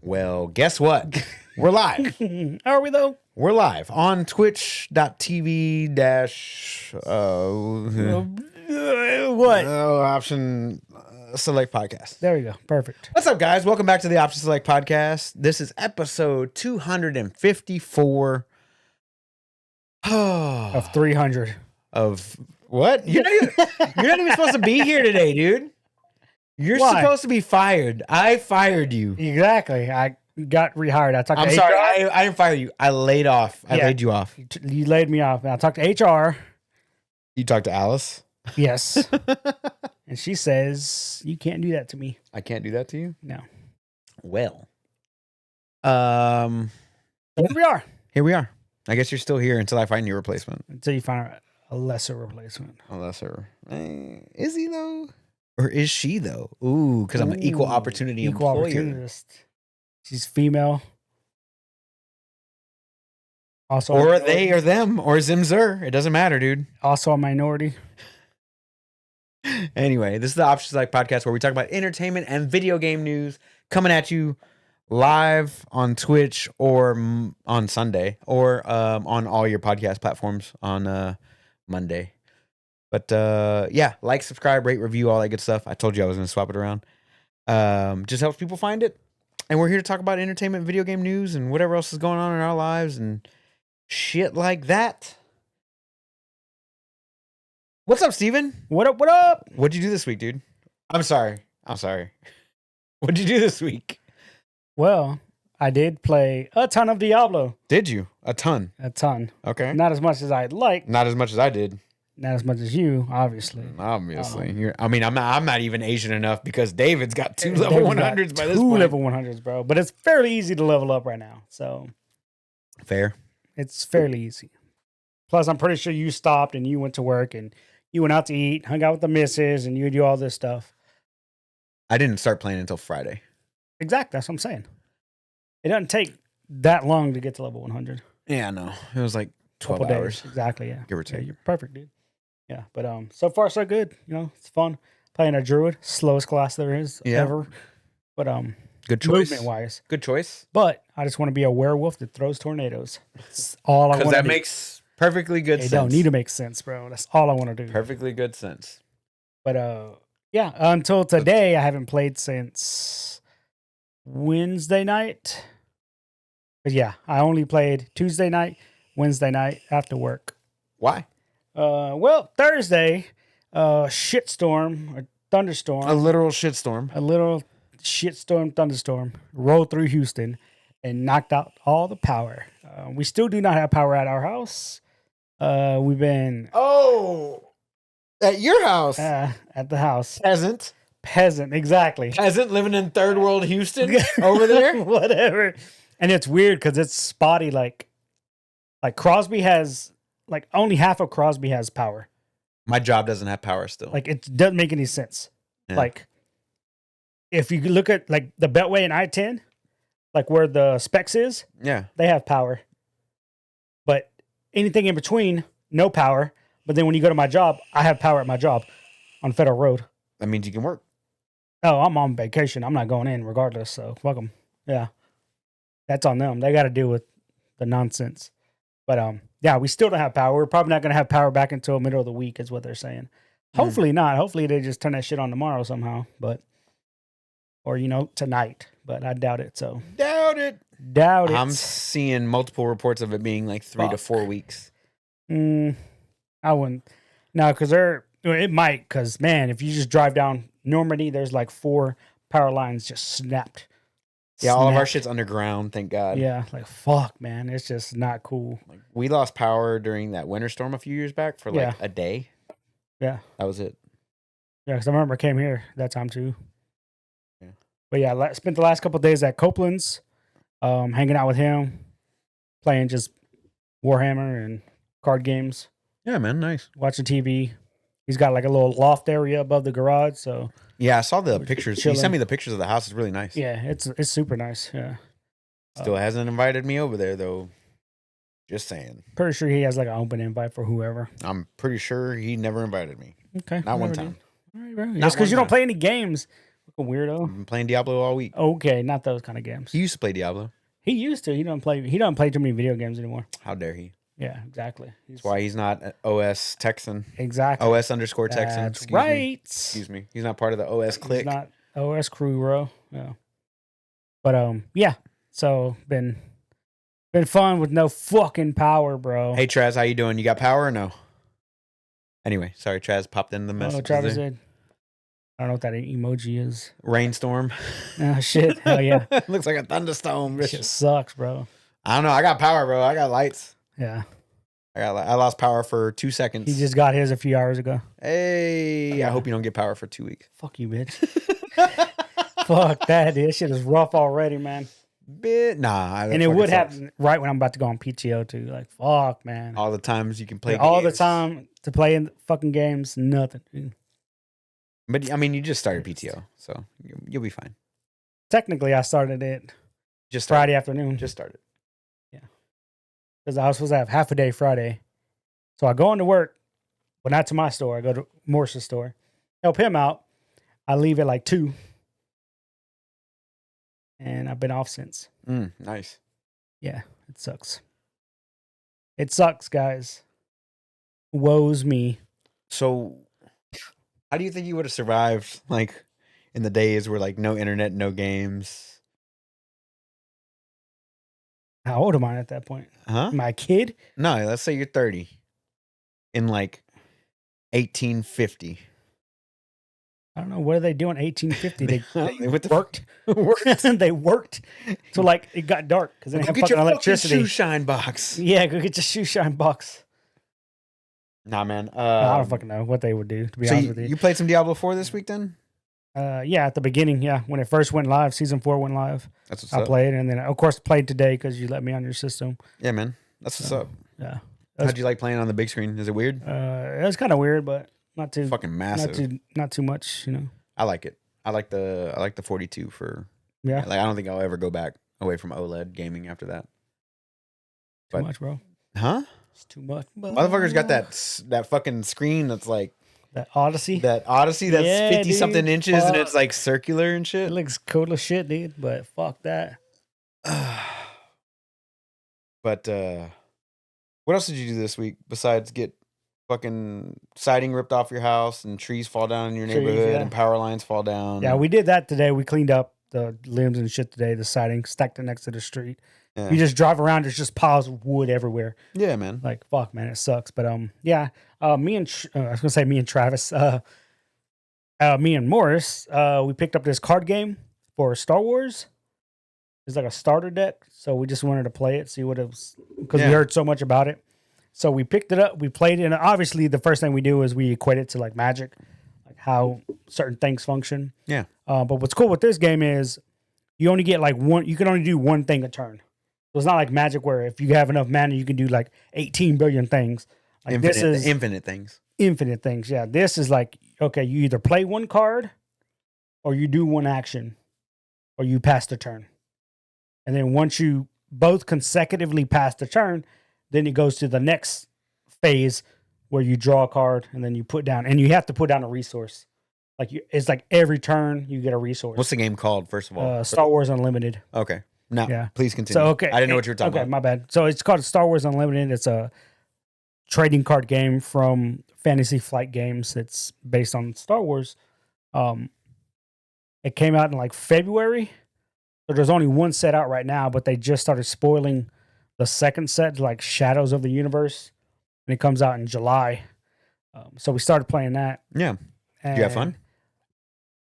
Well, guess what? We're live. Are we though? We're live on twitch.tv dash What? option select podcast. There we go. Perfect. What's up, guys? Welcome back to the Option Select podcast. This is episode 254 Of 300. of what? You're not even supposed to be here today, dude. You're Why? supposed to be fired. I fired you. Exactly. I got rehired. I talked to I'm HR. sorry. I didn't fire you. I laid off. I laid you off. You laid me off. And I talked to HR. You talked to Alice? Yes. And she says, you can't do that to me. I can't do that to you? No. Well. Here we are. Here we are. I guess you're still here until I find your replacement. Until you find a lesser replacement. A lesser. Is he though? Or is she though? Ooh, because I'm an equal opportunity employer. Opportunist. She's female. Also, Or they or them or Zimzer. It doesn't matter, dude. Also a minority. Anyway, this is the Options Like podcast where we talk about entertainment and video game news coming at you live on Twitch or on Sunday or on all your podcast platforms on Monday. But yeah, like, subscribe, rate, review, all that good stuff. I told you I was going to swap it around. Just helps people find it. And we're here to talk about entertainment, video game news, and whatever else is going on in our lives and shit like that. What's up, Steven? What up? What up? What'd you do this week, dude? I'm sorry. What'd you do this week? Well, I did play a ton of Diablo. Did you? A ton. A ton. Okay. Not as much as I'd like. Not as much as I did. Not as much as you, obviously. Obviously. I'm not even Asian enough because David's got two level David's 100s got by this point. Two level 100s, bro. But it's fairly easy to level up right now. So Fair. it's fairly easy. Plus, I'm pretty sure you stopped and you went to work and you went out to eat, hung out with the missus, and you do all this stuff. I didn't start playing until Friday. Exactly. That's what I'm saying. It doesn't take that long to get to level 100. Yeah, no. It was like 12 Couple hours. days. Exactly, yeah. Give or Yeah, take. you're perfect, dude. Yeah, but so far so good. You know, it's fun playing a druid, slowest class there is ever. But Good choice. movement wise. Good choice. But I just want to be a werewolf that throws tornadoes. That's all I want to do. Because that makes perfectly good sense. It don't need to make sense, bro. That's all I want to do. Perfectly good sense. But yeah, until today I haven't played since Wednesday night. But yeah, I only played Tuesday night, Wednesday night after work. Why? Well, Thursday, shitstorm or thunderstorm. A literal shitstorm. A little shitstorm, thunderstorm rolled through Houston and knocked out all the power. We still do not have power at our house. We've been At your house. at the house. Peasant, Exactly. Peasant living in third world Houston over there. Whatever. And it's weird because it's spotty. Like Crosby has, like only half of Crosby has power. My job doesn't have power still. Like it doesn't make any sense. Yeah. Like if you look at like the Beltway and I-10, like where the Specs is, Yeah. they have power. But anything in between, no power. But then when you go to my job, I have power at my job on Federal Road. That means you can work. Oh, I'm on vacation. I'm not going in regardless. So fuck them. Yeah. That's on them. They got to deal with the nonsense. But yeah, we still don't have power. We're probably not going to have power back until middle of the week is what they're saying. Hopefully not. Hopefully they just turn that shit on tomorrow somehow. But, or, tonight. But I doubt it. So Doubt it. doubt it. I'm seeing multiple reports of it being like 3 to 4 weeks. I wouldn't. No, because it might. Because, man, if you just drive down Normandy, there's like 4 power lines just snapped. Yeah, all of our shit's underground, thank God. Yeah, like fuck, man. It's just not cool. Like, we lost power during that winter storm a few years back for like a day. Yeah. That was it. Yeah, because I remember I came here that time too. Yeah. But yeah, I spent the last couple of days at Copeland's, hanging out with him, playing just Warhammer and card games, Yeah, man, nice. watching TV. He's got like a little loft area above the garage, so Yeah, I saw the pictures. chilling. You sent me the pictures of the house. It's really nice. yeah, it's super nice. Yeah, Still hasn't invited me over there, though. Just saying. pretty sure he has like an open invite for whoever. I'm pretty sure he never invited me. Okay, Not one whatever, time. dude. All right, bro. Not Just because one you don't time. play any games, Fucking weirdo. I've been playing Diablo all week. Okay, not those kind of games. He used to play Diablo. He used to. He doesn't play. He doesn't play too many video games anymore. How dare he? Yeah, exactly. That's why he's not an OS Texan. Exactly. OS_Texan. That's right. Excuse me. He's not part of the OS clique. He's not OS crew, bro. Yeah. But yeah. So been fun with no fucking power, bro. Hey Traz, how you doing? You got power or no? Anyway, sorry, Traz popped in the message. Oh, Travis said, I don't know what that emoji is. Rainstorm. Oh shit! Hell yeah! Looks like a thunderstorm. Shit sucks, bro. I don't know. I got power, bro. I got lights. Yeah. I lost power for 2 seconds. He just got his a few hours ago. Hey, I hope you don't get power for 2 weeks. Fuck you, bitch. Fuck that, dude. This shit is rough already, man. Nah. And it would happen right when I'm about to go on PTO too. Like, fuck, man. All the times you can play all games. the time to play in fucking games, nothing, dude. But I mean, you just started PTO, so you'll be fine. Technically, I started it Just Friday afternoon. Just started. Yeah. Because I was supposed to have half a day Friday. So I go into work, but not to my store. I go to Morris's store, help him out. I leave at like 2. And I've been off since. Nice. Yeah, it sucks. It sucks, guys. Woes me. So, how do you think you would have survived, like, in the days where, like, no internet, no games? How old am I at that point? Huh? Am I a kid? No, let's say you're 30. In, like, 1850. I don't know. What are they doing? 1850. They worked. They worked till like it got dark because they didn't have fucking electricity. Shoe shine box. Yeah, go get your shoe shine box. Nah, man. I don't fucking know what they would do. To be honest with you, You played some Diablo 4 this week, then? Yeah, at the beginning, yeah, when it first went live, season 4 went live. That's what's I up. played, and then of course played today because you let me on your system. Yeah, man. That's what's up. Yeah. How'd you like playing on the big screen? Is it weird? It was kind of weird, but not too fucking massive. Not too much, you know. I like it. I like the 42 for. Yeah. Like, I don't think I'll ever go back away from OLED gaming after that. Too much, bro. Huh? It's too much. Motherfuckers got that fucking screen that's like that Odyssey. That 50 something inches and it's like circular and shit. It looks cool as shit, dude. But fuck that. But what else did you do this week besides get fucking siding ripped off your house and trees fall down in your neighborhood and power lines fall down? Yeah, we did that today. We cleaned up the limbs and shit today. The siding stacked it next to the street. Yeah. You just drive around. There's just piles of wood everywhere. Yeah, man. Like fuck, man, it sucks. But yeah. Me and I was gonna say me and Travis. Me and Morris. We picked up this card game for Star Wars. It's like a starter deck, so we just wanted to play it, see what it was, because we heard so much about it. So we picked it up, we played it, and obviously the first thing we do is we equate it to like Magic, like how certain things function. Yeah. But what's cool with this game is you only get like one. You can only do one thing a turn. So it's not like Magic where if you have enough mana, you can do like 18 billion things. Like infinite, this is infinite things. Infinite things. Yeah. This is like, okay, you either play one card, or you do one action, or you pass the turn. And then once you both consecutively pass the turn, then it goes to the next phase where you draw a card and then you put down, and you have to put down a resource. Like it's like every turn you get a resource. What's the game called, first of all? Star Wars Unlimited. Okay. No, yeah. Please continue. So, okay. I didn't know what you were talking about. Okay, my bad. So it's called Star Wars Unlimited. It's a trading card game from Fantasy Flight Games. It's based on Star Wars. It came out in like February. So there's only one set out right now, but they just started spoiling the second set, like Shadows of the Universe. And it comes out in July. So we started playing that. Yeah. Did you have fun?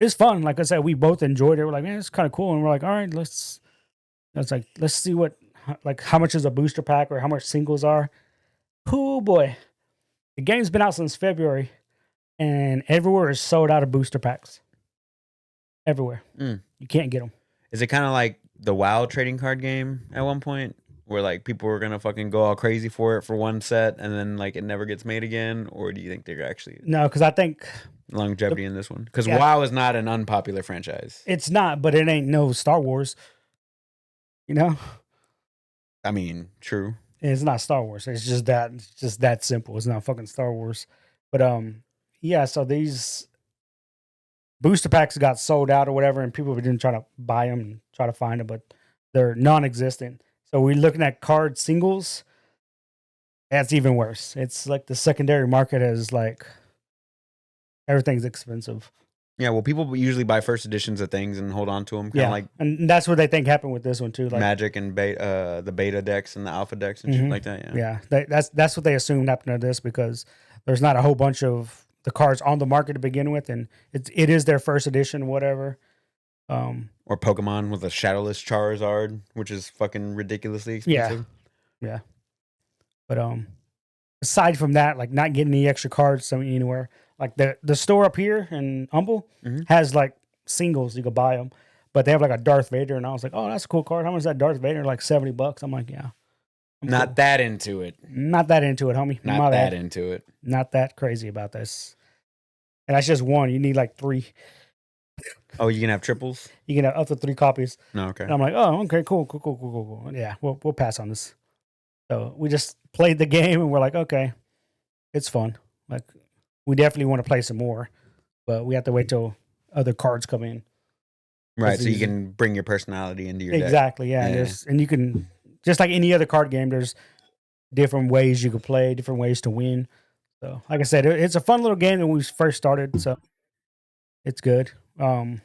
It's fun. Like I said, we both enjoyed it. We're like, man, it's kind of cool. And we're like, all right, let's see what, like how much is a booster pack or how much singles are. Oh boy. The game's been out since February and everywhere is sold out of booster packs. Everywhere. You can't get them. Is it kind of like the WoW trading card game at one point where like people were going to fucking go all crazy for it for one set and then like it never gets made again? Or do you think they're actually... No, because I think... longevity in this one? Because WoW is not an unpopular franchise. It's not, but it ain't no Star Wars. You know? I mean, true. It's not Star Wars. It's just that simple. It's not fucking Star Wars. But yeah, so these booster packs got sold out or whatever, and people didn't try to buy them and try to find them, but they're non-existent. So we're looking at card singles. That's even worse. It's like the secondary market is like everything's expensive. Yeah, well, people usually buy first editions of things and hold on to them, kind of like and that's what they think happened with this one too. Like Magic and the beta decks and the alpha decks and shit like that. yeah, that's what they assumed happened to this because there's not a whole bunch of the cards on the market to begin with, and it is their first edition, whatever. Or Pokemon with a Shadowless Charizard, which is fucking ridiculously expensive. Yeah. But aside from that, like not getting any extra cards anywhere. Like the store up here in Humble has like singles you could buy them, but they have like a Darth Vader, and I was like, oh, that's a cool card. How much is that Darth Vader? Like $70. I'm like, yeah. Not that into it. Not that into it, homie. Not that into it. Not that crazy about this. And that's just one. You need like 3. Oh, you can have triples? You can have up to 3 copies. No, okay. And I'm like, oh, okay, cool. Yeah, we'll pass on this. So we just played the game, and we're like, okay, it's fun. Like, we definitely want to play some more, but we have to wait till other cards come in. Right, so you can bring your personality into your deck. Exactly, yeah. And you can, just like any other card game, there's different ways you can play, different ways to win. So, like I said, it's a fun little game when we first started, so it's good. And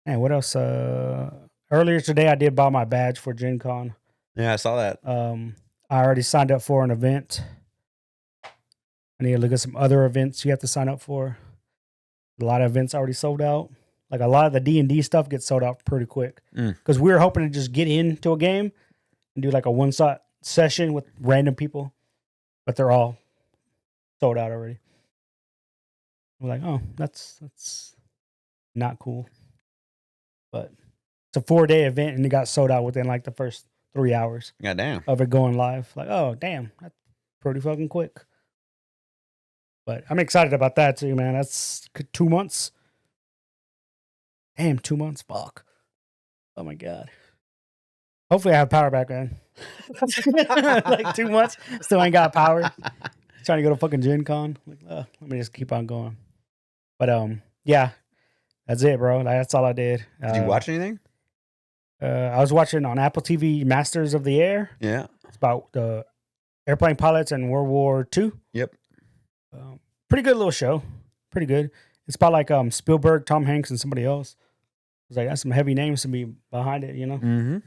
what else? Earlier today, I did buy my badge for Gen Con. Yeah, I saw that. I already signed up for an event. I need to look at some other events you have to sign up for. A lot of events already sold out. Like a lot of the D&D stuff gets sold out pretty quick. Because we were hoping to just get into a game and do like a one-shot session with random people. But they're all sold out already. We're like, oh, that's not cool. But it's a 4-day event and it got sold out within like the first 3 hours. Goddamn. Of it going live. Like, oh, damn. That's pretty fucking quick. But I'm excited about that too, man. That's 2 months. Damn, 2 months. Fuck. Oh my God. Hopefully I have power back then. Like 2 months. Still ain't got power. Trying to go to fucking Gen Con. Like, let me just keep on going. But yeah. That's it, bro. That's all I did. Did you watch anything? I was watching on Apple TV Masters of the Air. Yeah. It's about the airplane pilots in World War II. Yep. Pretty good little show. Pretty good. It's about like Spielberg, Tom Hanks, and somebody else. It's like that's some heavy names to be behind it, you know? Mm-hmm.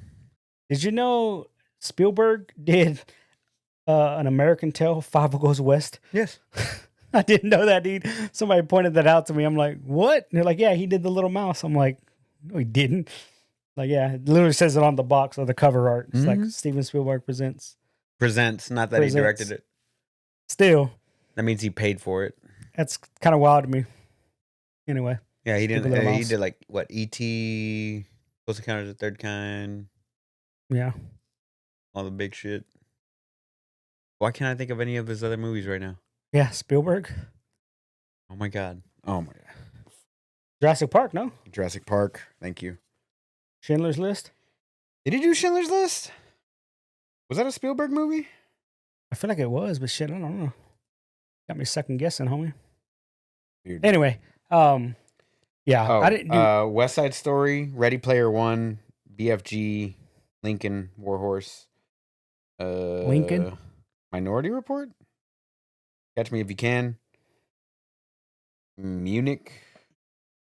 Did you know Spielberg did an American Tale, Five Goes West? Yes. I didn't know that, dude. Somebody pointed that out to me. I'm like, what? And they're like, yeah, he did the little mouse. I'm like, no, he didn't. Like, yeah, it literally says it on the box of the cover art. It's like Steven Spielberg presents. Presents, not that he directed it. Still. That means he paid for it. That's kind of wild to me. Anyway. Yeah, he didn't. He did like what? E.T., Close Encounters of the Third Kind. Yeah. All the big shit. Why can't I think of any of his other movies right now? Yeah, Spielberg. Oh my God. Oh my God. Jurassic Park, no? Jurassic Park. Thank you. Schindler's List. Did he do Schindler's List? Was that a Spielberg movie? I feel like it was, but shit, I don't know. Got me second guessing, homie. Weird. Anyway, yeah, I didn't do West Side Story, Ready Player One, BFG, Lincoln, Warhorse, Lincoln, Minority Report, Catch Me If You Can, Munich,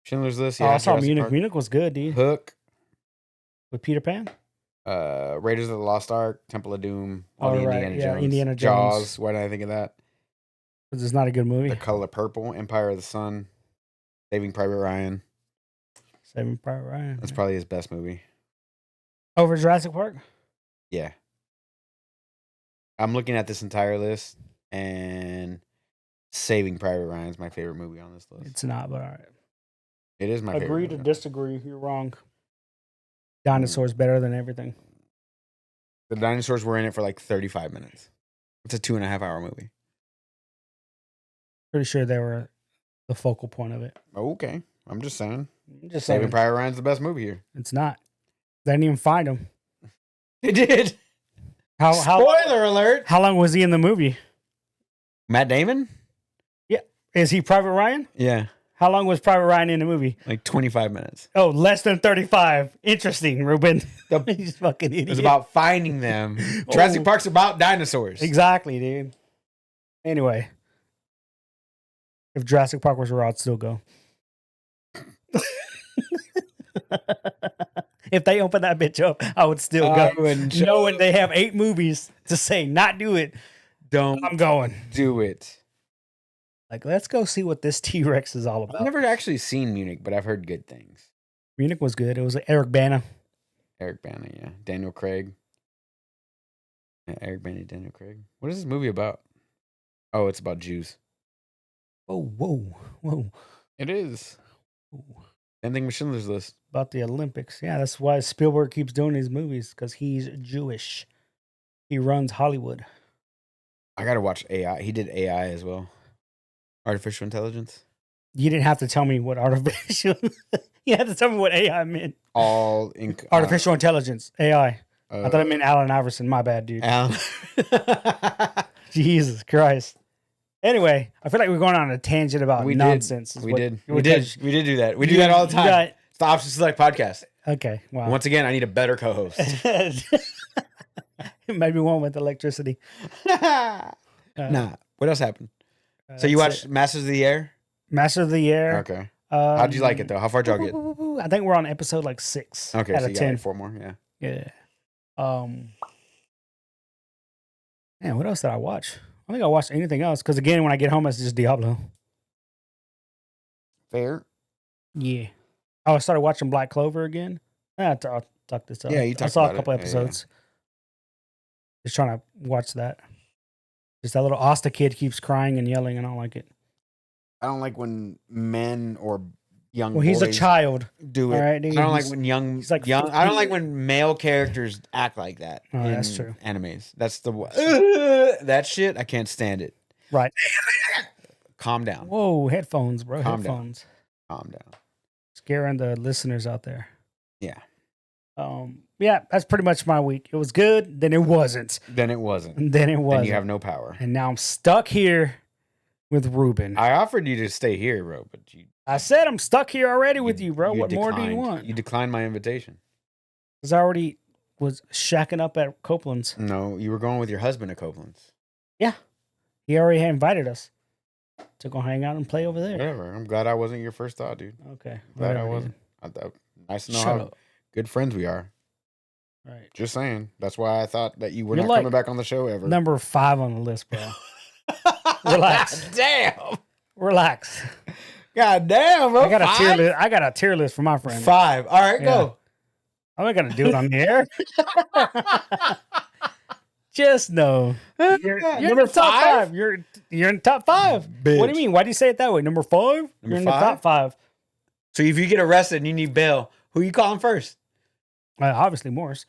Schindler's List. Yeah, I saw Jurassic Munich. Park. Munich was good, dude. Hook, With Peter Pan. Raiders of the Lost Ark, Temple of Doom, Oh, the right. Indiana Yeah, Jones, Indiana Jones. Jaws. Why did I think of that? Because it's not a good movie. The Color Purple, Empire of the Sun, Saving Private Ryan. Saving Private Ryan. That's probably his best movie. Over Jurassic Park? Yeah. I'm looking at this entire list, and Saving Private Ryan is my favorite movie on this list. It's not, but all right. It is my favorite. Agree to movie. disagree. You're wrong. Dinosaurs better than everything. The dinosaurs were in it for like 35 minutes. It's a 2.5-hour movie. Pretty sure they were the focal point of it. Okay. I'm just saying. Just Saving saying. Private Ryan's the best movie here. It's not. They didn't even find him. They did. How Spoiler alert. How long was he in the movie? Matt Damon? Yeah. Is he Private Ryan? Yeah. How long was Private Ryan in the movie? Like 25 minutes. Oh, less than 35. Interesting, Ruben. He's fucking idiot. It was about finding them. Jurassic Park's about dinosaurs. Exactly, dude. Anyway, if Jurassic Park was real, I'd still go. If they open that bitch up, I would still go. Knowing they have 8 movies to say not do it. I'm going. Do it. Like, let's go see what this T-Rex is all about. I've never actually seen Munich, but I've heard good things. Munich was good. It was Eric Bana. Eric Bana, yeah. Daniel Craig. Yeah, Eric Bana, Daniel Craig. What is this movie about? Oh, it's about Jews. Whoa. It is. Anything with Schindler's List. About the Olympics. Yeah, that's why Spielberg keeps doing these movies, because he's Jewish. He runs Hollywood. I got to watch AI. He did AI as well. Artificial intelligence. You didn't have to tell me what artificial... You had to tell me what AI meant. Artificial intelligence. AI. I thought it meant Allen Iverson. My bad, dude. Allen. Jesus Christ. Anyway, I feel like we're going on a tangent about nonsense. We did do that. We do that all the time. It's the Option Select podcast. Okay. Wow. Once again, I need a better co-host. Maybe one with electricity. Nah. What else happened? So you watched Masters of the Air? Master of the Air. Okay. How'd you like it though? How far did y'all get? I think we're on episode like 6. Okay, out so of you 10. got like 4 more. Yeah. Yeah. Man, what else did I watch? I don't think I watched anything else, because again, when I get home, it's just Diablo. Fair. Yeah. I started watching Black Clover again. I'll talk this up. Yeah, you talked I saw about a couple it. episodes. Just trying to watch that. Just that little Asta kid keeps crying and yelling, and I don't like it. I don't like when men or young Well, he's a boys child. do it. All right, dude. I don't like when he's like young. I don't 15. like when male characters act like that. Oh, in that's true. Animes. That's the that shit. I can't stand it. Right. Calm down. Whoa, headphones, bro. Calm down. Headphones. Calm down. Scaring the listeners out there. Yeah. Yeah, that's pretty much my week. It was good, then it wasn't. Then it wasn't. And then it wasn't. Then you have no power. And now I'm stuck here with Ruben. I offered you to stay here, bro, but I said I'm stuck here already with you, bro. What more do you want? You declined my invitation. Because I already was shacking up at Copeland's. No, you were going with your husband at Copeland's. Yeah. He already had invited us to go hang out and play over there. Whatever. I'm glad I wasn't your first thought, dude. Okay. Glad I wasn't. Nice to know Shut how up. good friends we are. Right. Just saying. That's why I thought that you were You're not like coming back on the show ever. Number 5 on the list, bro. Relax. Damn. Relax. God damn, bro. I got a tier list. I got a tier list for my friend. 5. All right, go. I'm not gonna do it on the air. Just know you're in the top 5. You're in the top 5. Bitch. What do you mean? Why do you say it that way? Number 5? You're in the top 5. So if you get arrested and you need bail, who you calling first? Obviously Morris.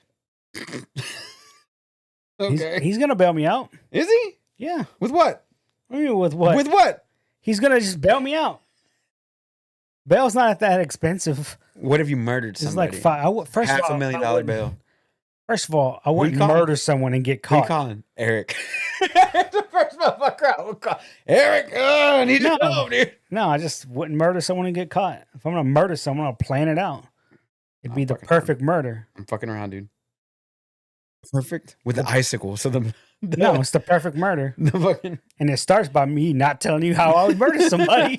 Okay. He's gonna bail me out. Is he? Yeah. With what? What do you mean with what? With what? He's gonna just bail me out. Bail's not that expensive. What if you murdered somebody? It's like $500,000 bail. First of all, I wouldn't murder someone and get caught. Who you calling? Eric. The first motherfucker I would call. Eric, I need to know, dude. No, I just wouldn't murder someone and get caught. If I'm gonna murder someone, I'll plan it out. It'd be the perfect murder. I'm fucking around, dude. Perfect? With the icicle. So no, it's the perfect murder. The fucking... And it starts by me not telling you how I would murder somebody.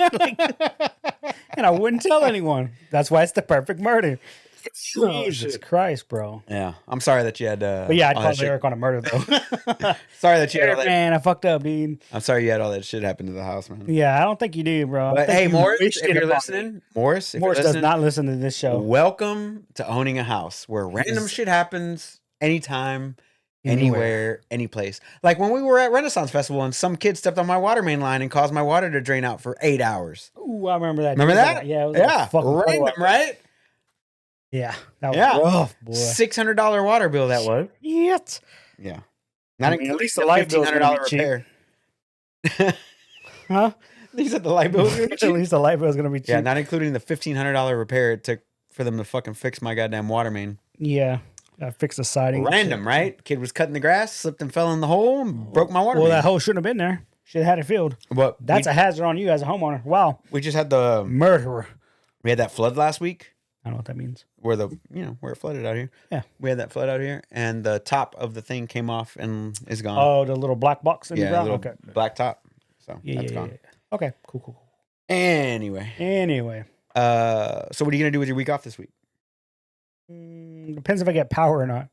And I wouldn't tell anyone. That's why it's the perfect murder. Jesus Christ, bro. Yeah. I'm sorry that you had but yeah, I'd call Eric on a murder though. Sorry that you had all that. Man, I fucked up, dude. I'm sorry you had all that shit happen to the house, man. Yeah, I don't think you do, bro. But hey, Morris, if you're listening, Morris does not listen to this show. Welcome to owning a house where random shit happens anytime, anywhere, any place. Like when we were at Renaissance Festival and some kid stepped on my water main line and caused my water to drain out for 8 hours. Ooh, I remember that. Remember that? Yeah, it was random, right? Yeah, that was rough, boy. $600 water bill that was. Yet. Yeah. At least the light bill's gonna be repair. Huh? He said the light bill was gonna be cheap. At least the light bill's gonna be cheap. Yeah, not including the $1,500 repair it took for them to fucking fix my goddamn water main. Yeah. I fixed the siding. Random, right? Kid was cutting the grass, slipped and fell in the hole, and broke my water main. That hole shouldn't have been there. Should have had it filled. But That's a hazard on you as a homeowner. Wow. we just had the Murderer. we had that flood last week I don't know what that means. where where it flooded out here. Yeah. We had that flood out here, and the top of the thing came off and is gone. Oh, the little black box in the ground? Little black top. So that's gone. Yeah. Okay, cool. Anyway. So what are you gonna do with your week off this week? Depends if I get power or not.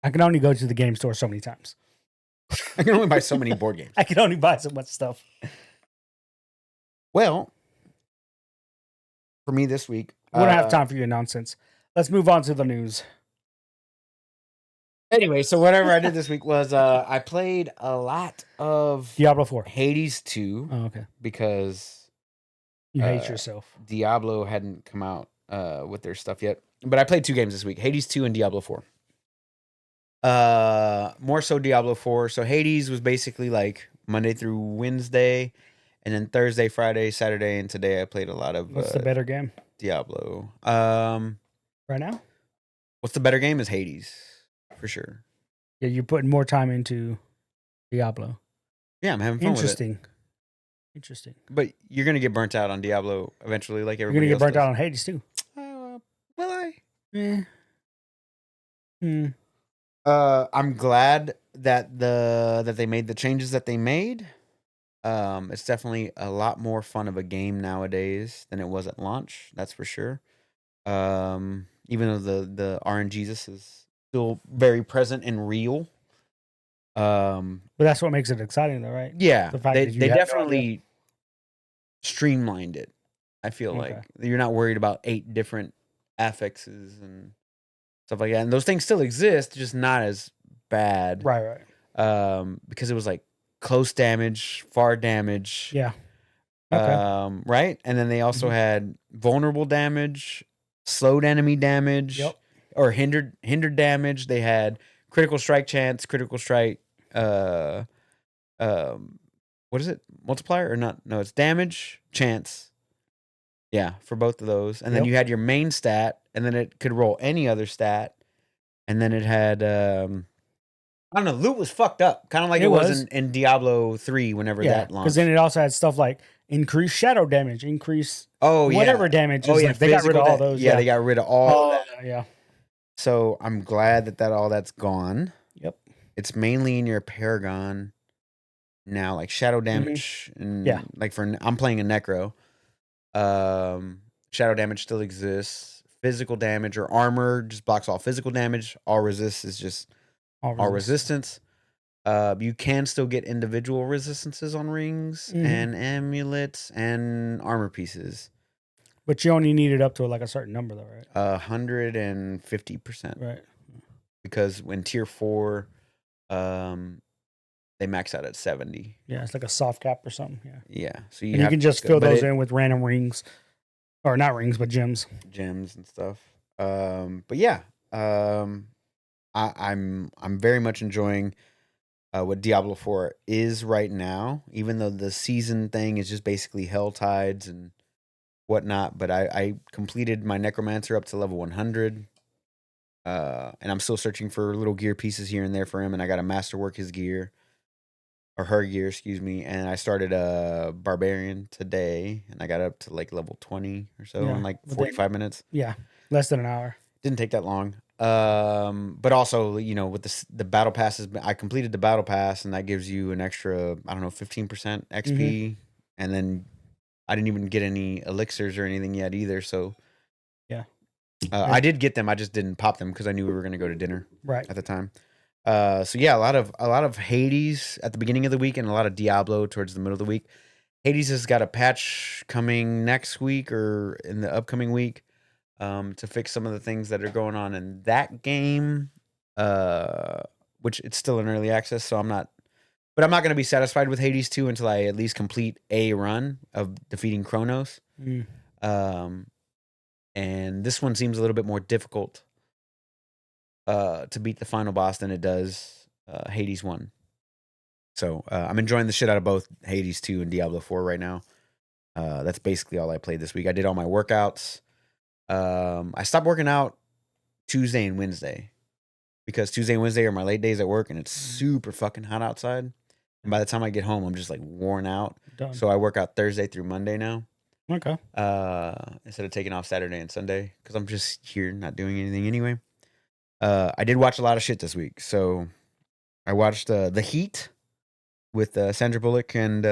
I can only go to the game store so many times. I can only buy so many board games. I can only buy so much stuff. Well, for me this week, We don't have time for your nonsense. Let's move on to the news. Anyway, so whatever I did this week was I played a lot of Diablo 4. Hades 2 Oh, okay. because You hate yourself. Diablo hadn't come out with their stuff yet. But I played 2 games this week, Hades 2 and Diablo 4. More so Diablo 4. So Hades was basically like Monday through Wednesday, and then Thursday, Friday, Saturday, and today I played a lot of What's the better game? Diablo. Right now? What's the better game is Hades, for sure. Yeah, you're putting more time into Diablo. Yeah, I'm having fun with it. Interesting. But you're gonna get burnt out on Diablo eventually, like You're everybody going to get else burnt out on Hades too. Will I? Yeah. I'm glad that they made the changes that they made. It's definitely a lot more fun of a game nowadays than it was at launch. That's for sure. Even though the RNGesus is still very present and real. But that's what makes it exciting, though, right? Yeah, The fact they that you they have no definitely streamlined it. I feel like you're not worried about 8 different affixes and stuff like that, and those things still exist, just not as bad. Right. Because it was like close damage, far damage. Yeah. Okay. Right, and then they also had vulnerable damage, slowed enemy damage, or hindered damage. They had critical strike chance, critical strike. What is it? Multiplier or not? No, it's damage chance. Yeah, for both of those. And then you had your main stat, and then it could roll any other stat. And then it had I don't know, loot was fucked up. Kind of like it was in Diablo 3 whenever that launched. Because then it also had stuff like increase shadow damage, increase whatever damage. They got rid of all those. Yeah, they got rid of all that. Yeah. So I'm glad that all that's gone. Yep. It's mainly in your Paragon now, like shadow damage, and like I'm playing a Necro. Shadow damage still exists. Physical damage or armor just blocks all physical damage. All resist is just all resistance. You can still get individual resistances on rings and amulets and armor pieces. But you only need it up to like a certain number, though, right? 150%. Right. Because when tier 4, they max out at 70. Yeah, it's like a soft cap or something. Yeah. Yeah. So you can just fill those in with random rings, or not rings, but gems. Gems and stuff. But yeah, I'm very much enjoying what Diablo 4 is right now, even though the season thing is just basically hell tides and whatnot. But I completed my Necromancer up to level 100. And I'm still searching for little gear pieces here and there for him, and I got to masterwork his gear. Or her gear, excuse me. And I started a Barbarian today, and I got up to like level 20 or so in like 45 minutes. Yeah, less than an hour. Didn't take that long. But also, with the battle passes, I completed the battle pass, and that gives you an extra, 15% XP. And then I didn't even get any elixirs or anything yet either. So yeah, I did get them. I just didn't pop them because I knew we were going to go to dinner at the time. So yeah, a lot of Hades at the beginning of the week and a lot of Diablo towards the middle of the week. Hades has got a patch coming next week or in the upcoming week to fix some of the things that are going on in that game, which it's still in early access, so I'm not going to be satisfied with Hades 2 until I at least complete a run of defeating Kronos. And this one seems a little bit more difficult to beat the final boss than it does Hades 1. So I'm enjoying the shit out of both Hades 2 and Diablo 4 right now. That's basically all I played this week. I did all my workouts. I stopped working out Tuesday and Wednesday because Tuesday and Wednesday are my late days at work, and it's super fucking hot outside. And by the time I get home, I'm just like worn out. Done. So I work out Thursday through Monday now. Okay. Instead of taking off Saturday and Sunday because I'm just here not doing anything anyway. I did watch a lot of shit this week. So I watched The Heat with Sandra Bullock and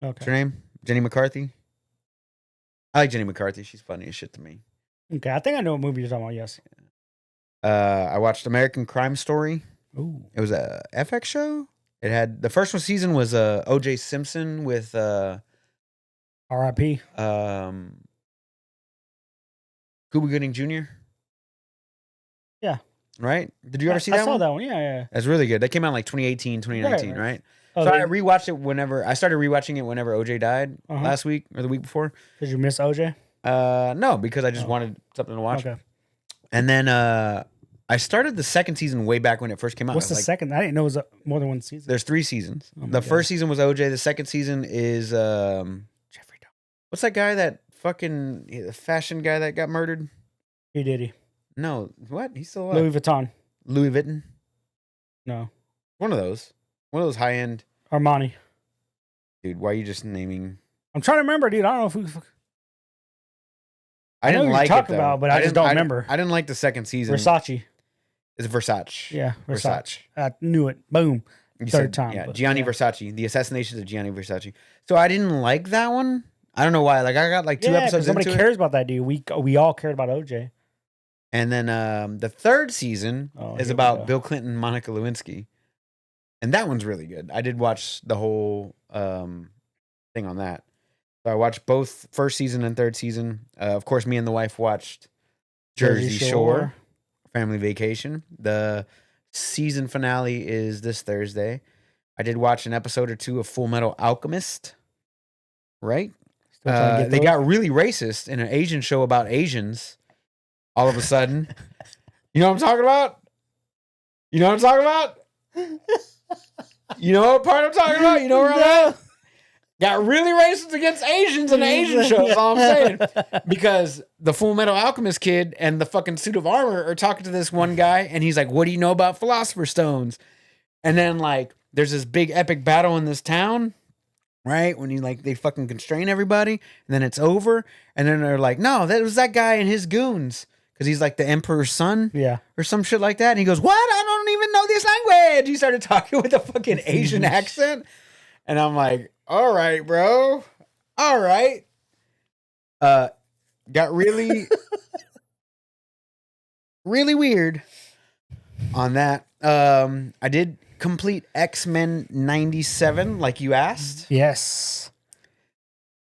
what's her name? Jenny McCarthy. I like Jenny McCarthy. She's funny as shit to me. Okay, I think I know what movie you're talking about. Yes. I watched American Crime Story. Ooh. It was a FX show. It had the first season was O.J. Simpson with R.I.P. Cuba Gooding Jr. Yeah. Right? Did you ever see that I saw one? that one. Yeah. That's really good. That came out in like 2018, 2019, right? Oh, So I rewatched it whenever I started rewatching it whenever OJ died Uh-huh. last week or the week before. Did you miss OJ? No, because I just wanted something to watch. Okay. And then I started the second season way back when it first came out. What's the second? I didn't know it was more than one season. There's 3 seasons. Oh my The God. first season was OJ. The second season is Jeffrey Dahmer. what's that guy that fucking the fashion guy that got murdered? P. Diddy. No, what? He's still alive. Louis Vuitton. Louis Vuitton. No. One of those high end. Armani. Dude, why are you just naming? I'm trying to remember, dude. I don't know if we. I know didn't what like you're it talking though. about, but I just don't remember. I didn't like the second season. Versace. It's Versace. Yeah, Versace. I knew it. Boom. You Third said, time. Yeah, but, Gianni Versace. The Assassinations of Gianni Versace. So I didn't like that one. I don't know why. Like I got like 2 episodes nobody into cares about that, dude. We all cared about OJ. And then the third season is about Bill Clinton and Monica Lewinsky. And that one's really good. I did watch the whole thing on that. So I watched both first season and third season. Of course, me and the wife watched Jersey Shore Family Vacation. The season finale is this Thursday. I did watch an episode or 2 of Full Metal Alchemist. Right? They got really racist in an Asian show about Asians. All of a sudden. You know what I'm talking about? You know what I'm talking about? You know what part I'm talking about? You know where I'm at? Got really racist against Asians in the Asian show. That's all I'm saying. Because the Full Metal Alchemist kid and the fucking suit of armor are talking to this one guy, and he's like, "What do you know about Philosopher's Stones?" And then like, there's this big epic battle in this town, right? When they fucking constrain everybody, and then it's over, and then they're like, "No, that was that guy and his goons." Because he's like the emperor's son, or some shit like that. And he goes, "What? I don't even know this language." He started talking with a fucking Asian accent, and I'm like, "All right, bro, all right." Got really, really weird on that. I did complete X-Men 97, like you asked. Yes,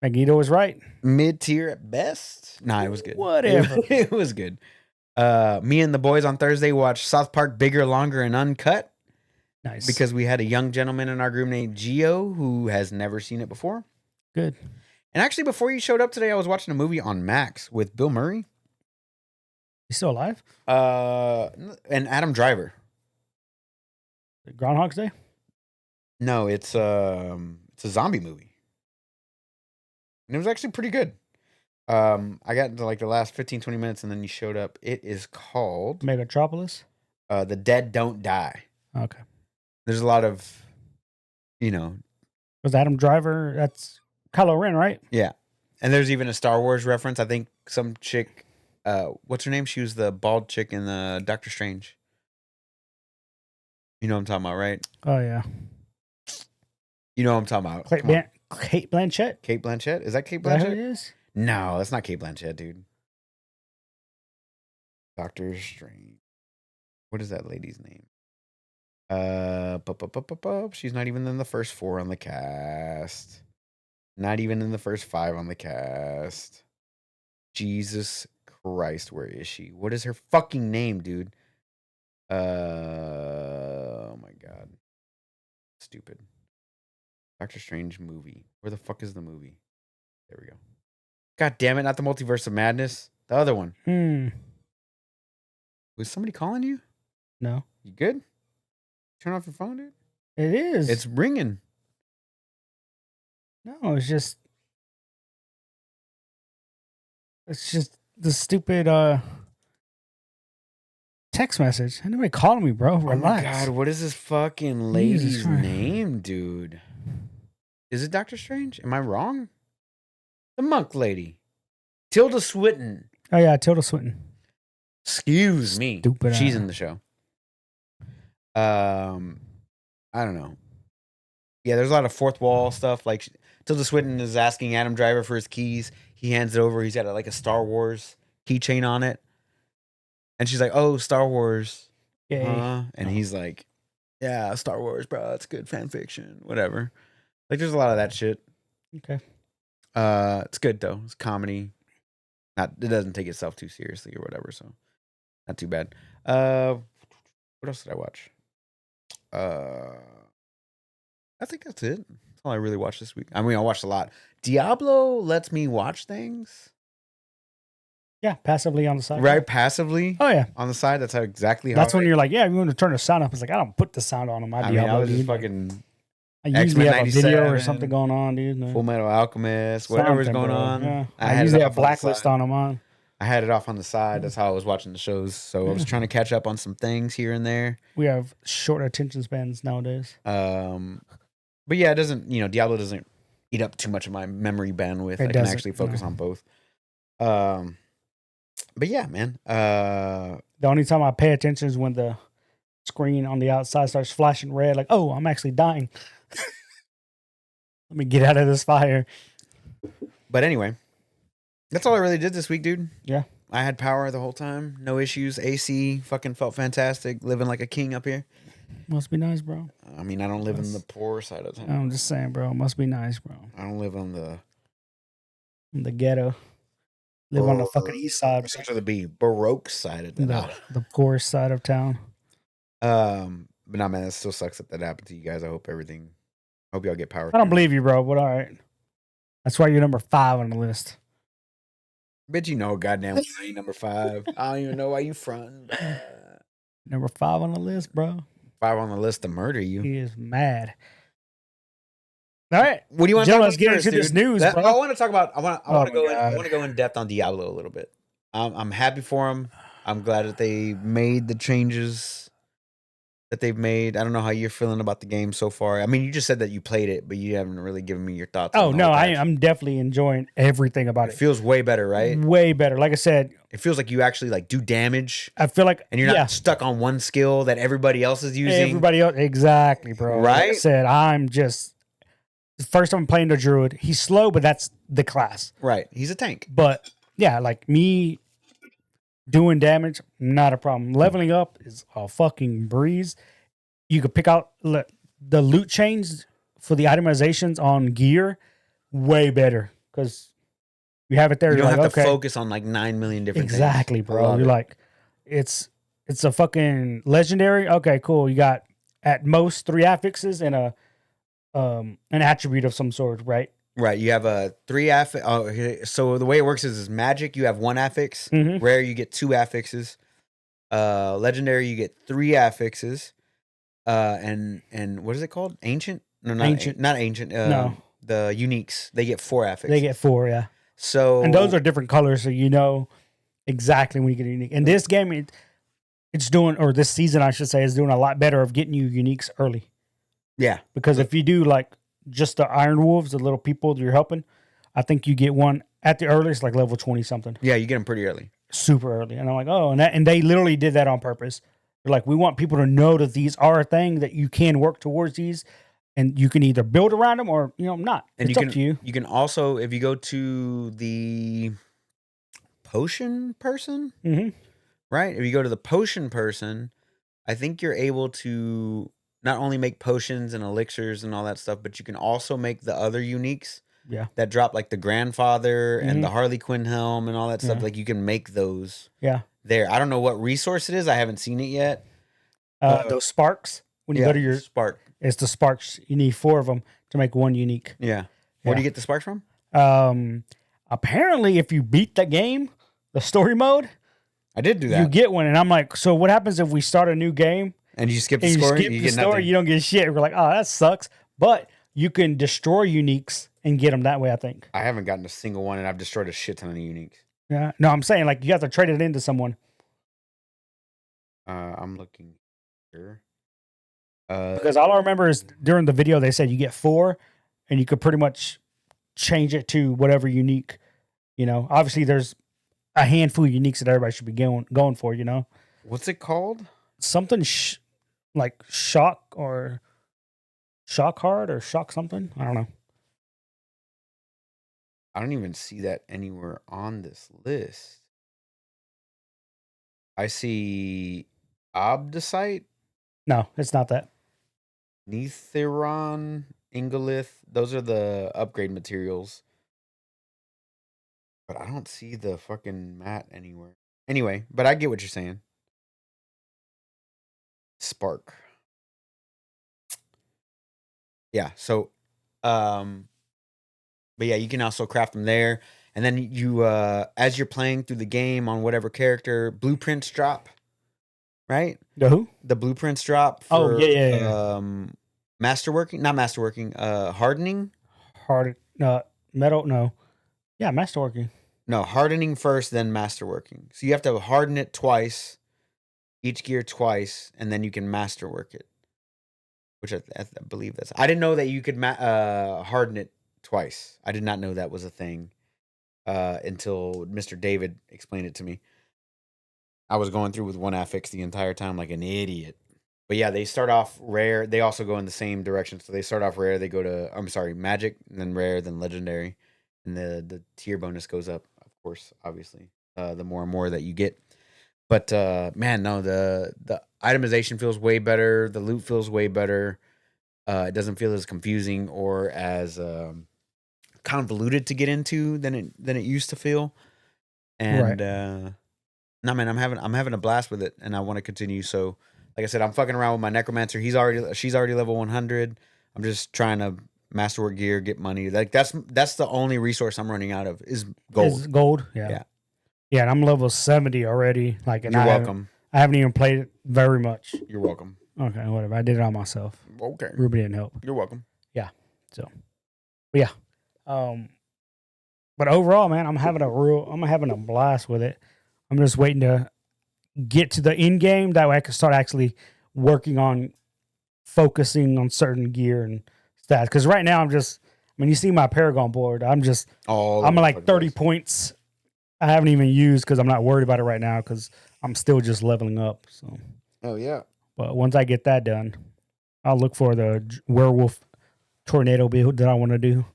Magneto was right. Mid-tier at best. Nah, it was good. Whatever. It was good. Me and the boys on Thursday watched South Park Bigger, Longer, and Uncut. Nice. Because we had a young gentleman in our group named Gio who has never seen it before. Good. And actually, before you showed up today, I was watching a movie on Max with Bill Murray. He's still alive? And Adam Driver. Groundhog's Day? No, it's a zombie movie. And it was actually pretty good. I got into like the last 15, 20 minutes and then you showed up. It is called Megatropolis? The Dead Don't Die. Okay. There's a lot of, Was Adam Driver? That's Kylo Ren, right? Yeah. And there's even a Star Wars reference. I think some chick, what's her name? She was the bald chick in the Doctor Strange. You know what I'm talking about, right? Oh, yeah. You know what I'm talking about. Kate Blanchett? Kate Blanchett? Is that Kate Is that Blanchett? who it is? No, that's not Kate Blanchett, dude. Doctor Strange. What is that lady's name? She's not even in the first 4 on the cast. Not even in the first 5 on the cast. Jesus Christ, where is she? What is her fucking name, dude? Oh my God. Stupid. Doctor Strange movie. Where the fuck is the movie? There we go. God damn it, not the Multiverse of Madness. The other one. Was somebody calling you? No. You good? Turn off your phone, dude? It is. It's ringing. No, it's just the stupid text message. Ain't nobody calling me, bro. Relax. Oh my God, what is this fucking lady's name, dude? Is it Doctor Strange? Am I wrong? The monk lady. Tilda Swinton. Oh, yeah, Tilda Swinton. Excuse me. Stupid She's ass. in the show. I don't know. Yeah, there's a lot of fourth wall stuff. Like Tilda Swinton is asking Adam Driver for his keys. He hands it over. He's got like a Star Wars keychain on it. And she's like, "Oh, Star Wars." Yeah. And he's like, "Yeah, Star Wars, bro. It's good fan fiction. Whatever." Like there's a lot of that shit. Okay. It's good though. It's comedy. It doesn't take itself too seriously or whatever, so not too bad. What else did I watch? I think that's it. That's all I really watched this week. I mean, I watched a lot. Diablo lets me watch things. Yeah, passively on the side. Right, passively. Oh, yeah. On the side. That's exactly how. That's when you're like, yeah, you want to turn the sound up. It's like, I don't put the sound on my Diablo. I was just dude. fucking. I usually have a video or 97, something going on, dude. No. Full Metal Alchemist, whatever's going bro. on. Yeah. I I had usually it have off on the Blacklist side. on them on. I had it off on the side. That's how I was watching the shows. So I was trying to catch up on some things here and there. We have short attention spans nowadays. But yeah, it doesn't. Diablo doesn't eat up too much of my memory bandwidth. I can actually focus on both. But yeah, man. The only time I pay attention is when the screen on the outside starts flashing red. Like, oh, I'm actually dying. Let me get out of this fire. But anyway, that's all I really did this week, dude. Yeah. I had power the whole time. No issues. AC fucking felt fantastic. Living like a king up here. Must be nice, bro. I mean, I don't live in the poor side of town. I'm just saying, bro. Must be nice, bro. I don't live on the ghetto. Live on the fucking east side. To the Baroque side of the town. The poorest side of town. But nah, man, that still sucks that happened to you guys. I hope y'all get power. I don't believe you, bro, but all right. That's why you're number 5 on the list. Bet you know goddamn I ain't number 5. I don't even know why you fronting. Number 5 on the list, bro. 5 on the list to murder you. He is mad. All right. What do you want to talk about? Let's get into this news, bro. I want to talk about. I want to God. go in depth on Diablo a little bit. I'm happy for him. I'm glad that they made the changes that they've made. I don't know how you're feeling about the game so far. I mean, you just said that you played it, but you haven't really given me your thoughts. Oh no, I'm definitely enjoying everything about it. It feels way better, right? Way better. Like I said, it feels like you actually like do damage. I feel like, and you're not stuck on one skill that everybody else is using. Everybody else, exactly, bro. Right? Like I said, I'm just first time playing the druid. He's slow, but that's the class. Right. He's a tank. But yeah, like me doing damage, not a problem. Leveling up is a fucking breeze. You could pick out the loot chains for the itemizations on gear, way better because you have it there. You don't like, have to focus on like 9 million different things. Exactly, bro. You're like, it's a fucking legendary. Okay, cool. You got at most 3 affixes and an attribute of some sort, right? Right. You have a 3 affix. Oh, so the way it works is magic. You have 1 affix. Mm-hmm. Rare, you get 2 affixes. Legendary, you get 3 affixes. And what is it called? Ancient? No, not ancient. Not ancient. No. The uniques. They get 4 affixes. They get 4, yeah. So and those are different colors, so you know exactly when you get a unique. And this game, it's doing, or this season, I should say, is doing a lot better of getting you uniques early. Yeah. Because if you do like just the Iron Wolves, the little people that you're helping, I think you get one at the earliest, like level 20 something. Yeah, you get them pretty early. Super early. And I'm like, oh, and they literally did that on purpose. They're like, we want people to know that these are a thing, that you can work towards these, and you can either build around them or, not. And it's up to you. You can also, if you go to the potion person, right? If you go to the potion person, I think you're able to not only make potions and elixirs and all that stuff, but you can also make the other uniques. Yeah. That drop like the grandfather and the Harley Quinn helm and all that stuff. Like you can make those. Yeah. There. I don't know what resource it is. I haven't seen it yet. Those sparks, when you go to your spark, it's the sparks. You need 4 of them to make 1 unique. Yeah. Where do you get the sparks from? Apparently, if you beat the game, the story mode, I did do that. You get one, and I'm like, so what happens if we start a new game and you skip the story? You get nothing. You don't get shit. We're like, oh, that sucks. But you can destroy uniques and get them that way. I think I haven't gotten a single one, and I've destroyed a shit ton of uniques. Yeah. No, I'm saying like you have to trade it into someone. I'm looking here. Because all I remember is during the video they said you get 4, and you could pretty much change it to whatever unique. Obviously there's a handful of uniques that everybody should be going for. What's it called? Something like shock or shock hard or shock something. I don't know. I don't even see that anywhere on this list. I see Obdicite, No, it's not that. Netheron, Ingolith. Those are the upgrade materials. But I don't see the fucking mat anywhere. Anyway, but I get what you're saying. Spark. Yeah, so but yeah, you can also craft them there. And then you as you're playing through the game on whatever character, blueprints drop, right? The who? The blueprints drop Oh, for yeah. masterworking, not masterworking, hardening. Hard metal. No. Yeah, masterworking. No, hardening first, then masterworking. So you have to harden it twice, each gear twice, and then you can masterwork it. Which I believe that's. I didn't know that you could harden it twice. I did not know that was a thing until Mr. David explained it to me. I was going through with one affix the entire time like an idiot. But yeah, they start off rare. They also go in the same direction. So they start off rare. They go to, I'm sorry, magic, then rare, then legendary. And the tier bonus goes up, of course, obviously, the more and more that you get. But man, no, the itemization feels way better. The loot feels way better. It doesn't feel as confusing or as convoluted to get into than it used to feel. And no, man, I'm having a blast with it, and I want to continue. So, like I said, I'm fucking around with my necromancer. She's already level 100. I'm just trying to masterwork gear, get money. Like that's the only resource I'm running out of is gold. Is gold? Yeah. Yeah, and I'm level 70 already. Like, and You're welcome. I haven't even played it very much. You're welcome. Okay, whatever. I did it all myself. Okay. Ruby didn't help. You're welcome. Yeah. So, but yeah. But overall, man, I'm having a blast with it. I'm just waiting to get to the end game. That way I can start actually working on focusing on certain gear and stats. Because right now you see my Paragon board. I'm like 30 points. I haven't even used because I'm not worried about it right now because I'm still just leveling up. So. Oh yeah. But once I get that done, I'll look for the werewolf tornado build that I want to do.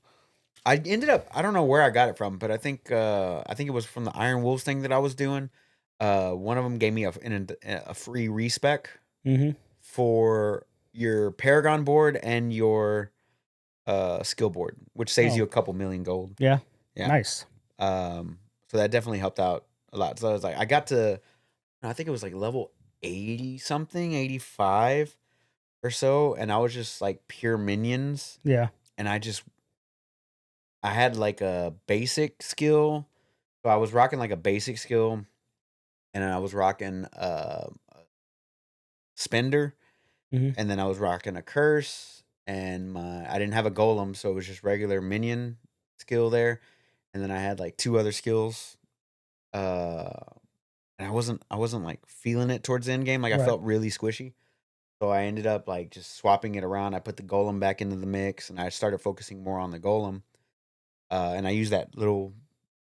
I don't know where I got it from, but I think it was from the Iron Wolves thing that I was doing. One of them gave me a free respec for your Paragon board and your skill board, which saves you a couple million gold. Yeah. Yeah. Nice. So that definitely helped out a lot. So I was like, I think it was like level 80 something, 85 or so, and I was just like pure minions. Yeah. And I had like a basic skill. So I was rocking like a basic skill, and I was rocking spender, and then I was rocking a curse, and I didn't have a golem, so it was just regular minion skill there. And then I had like 2 other skills. And I wasn't like feeling it towards the end game. Like I felt really squishy. So I ended up like just swapping it around. I put the golem back into the mix, and I started focusing more on the golem. And I used that little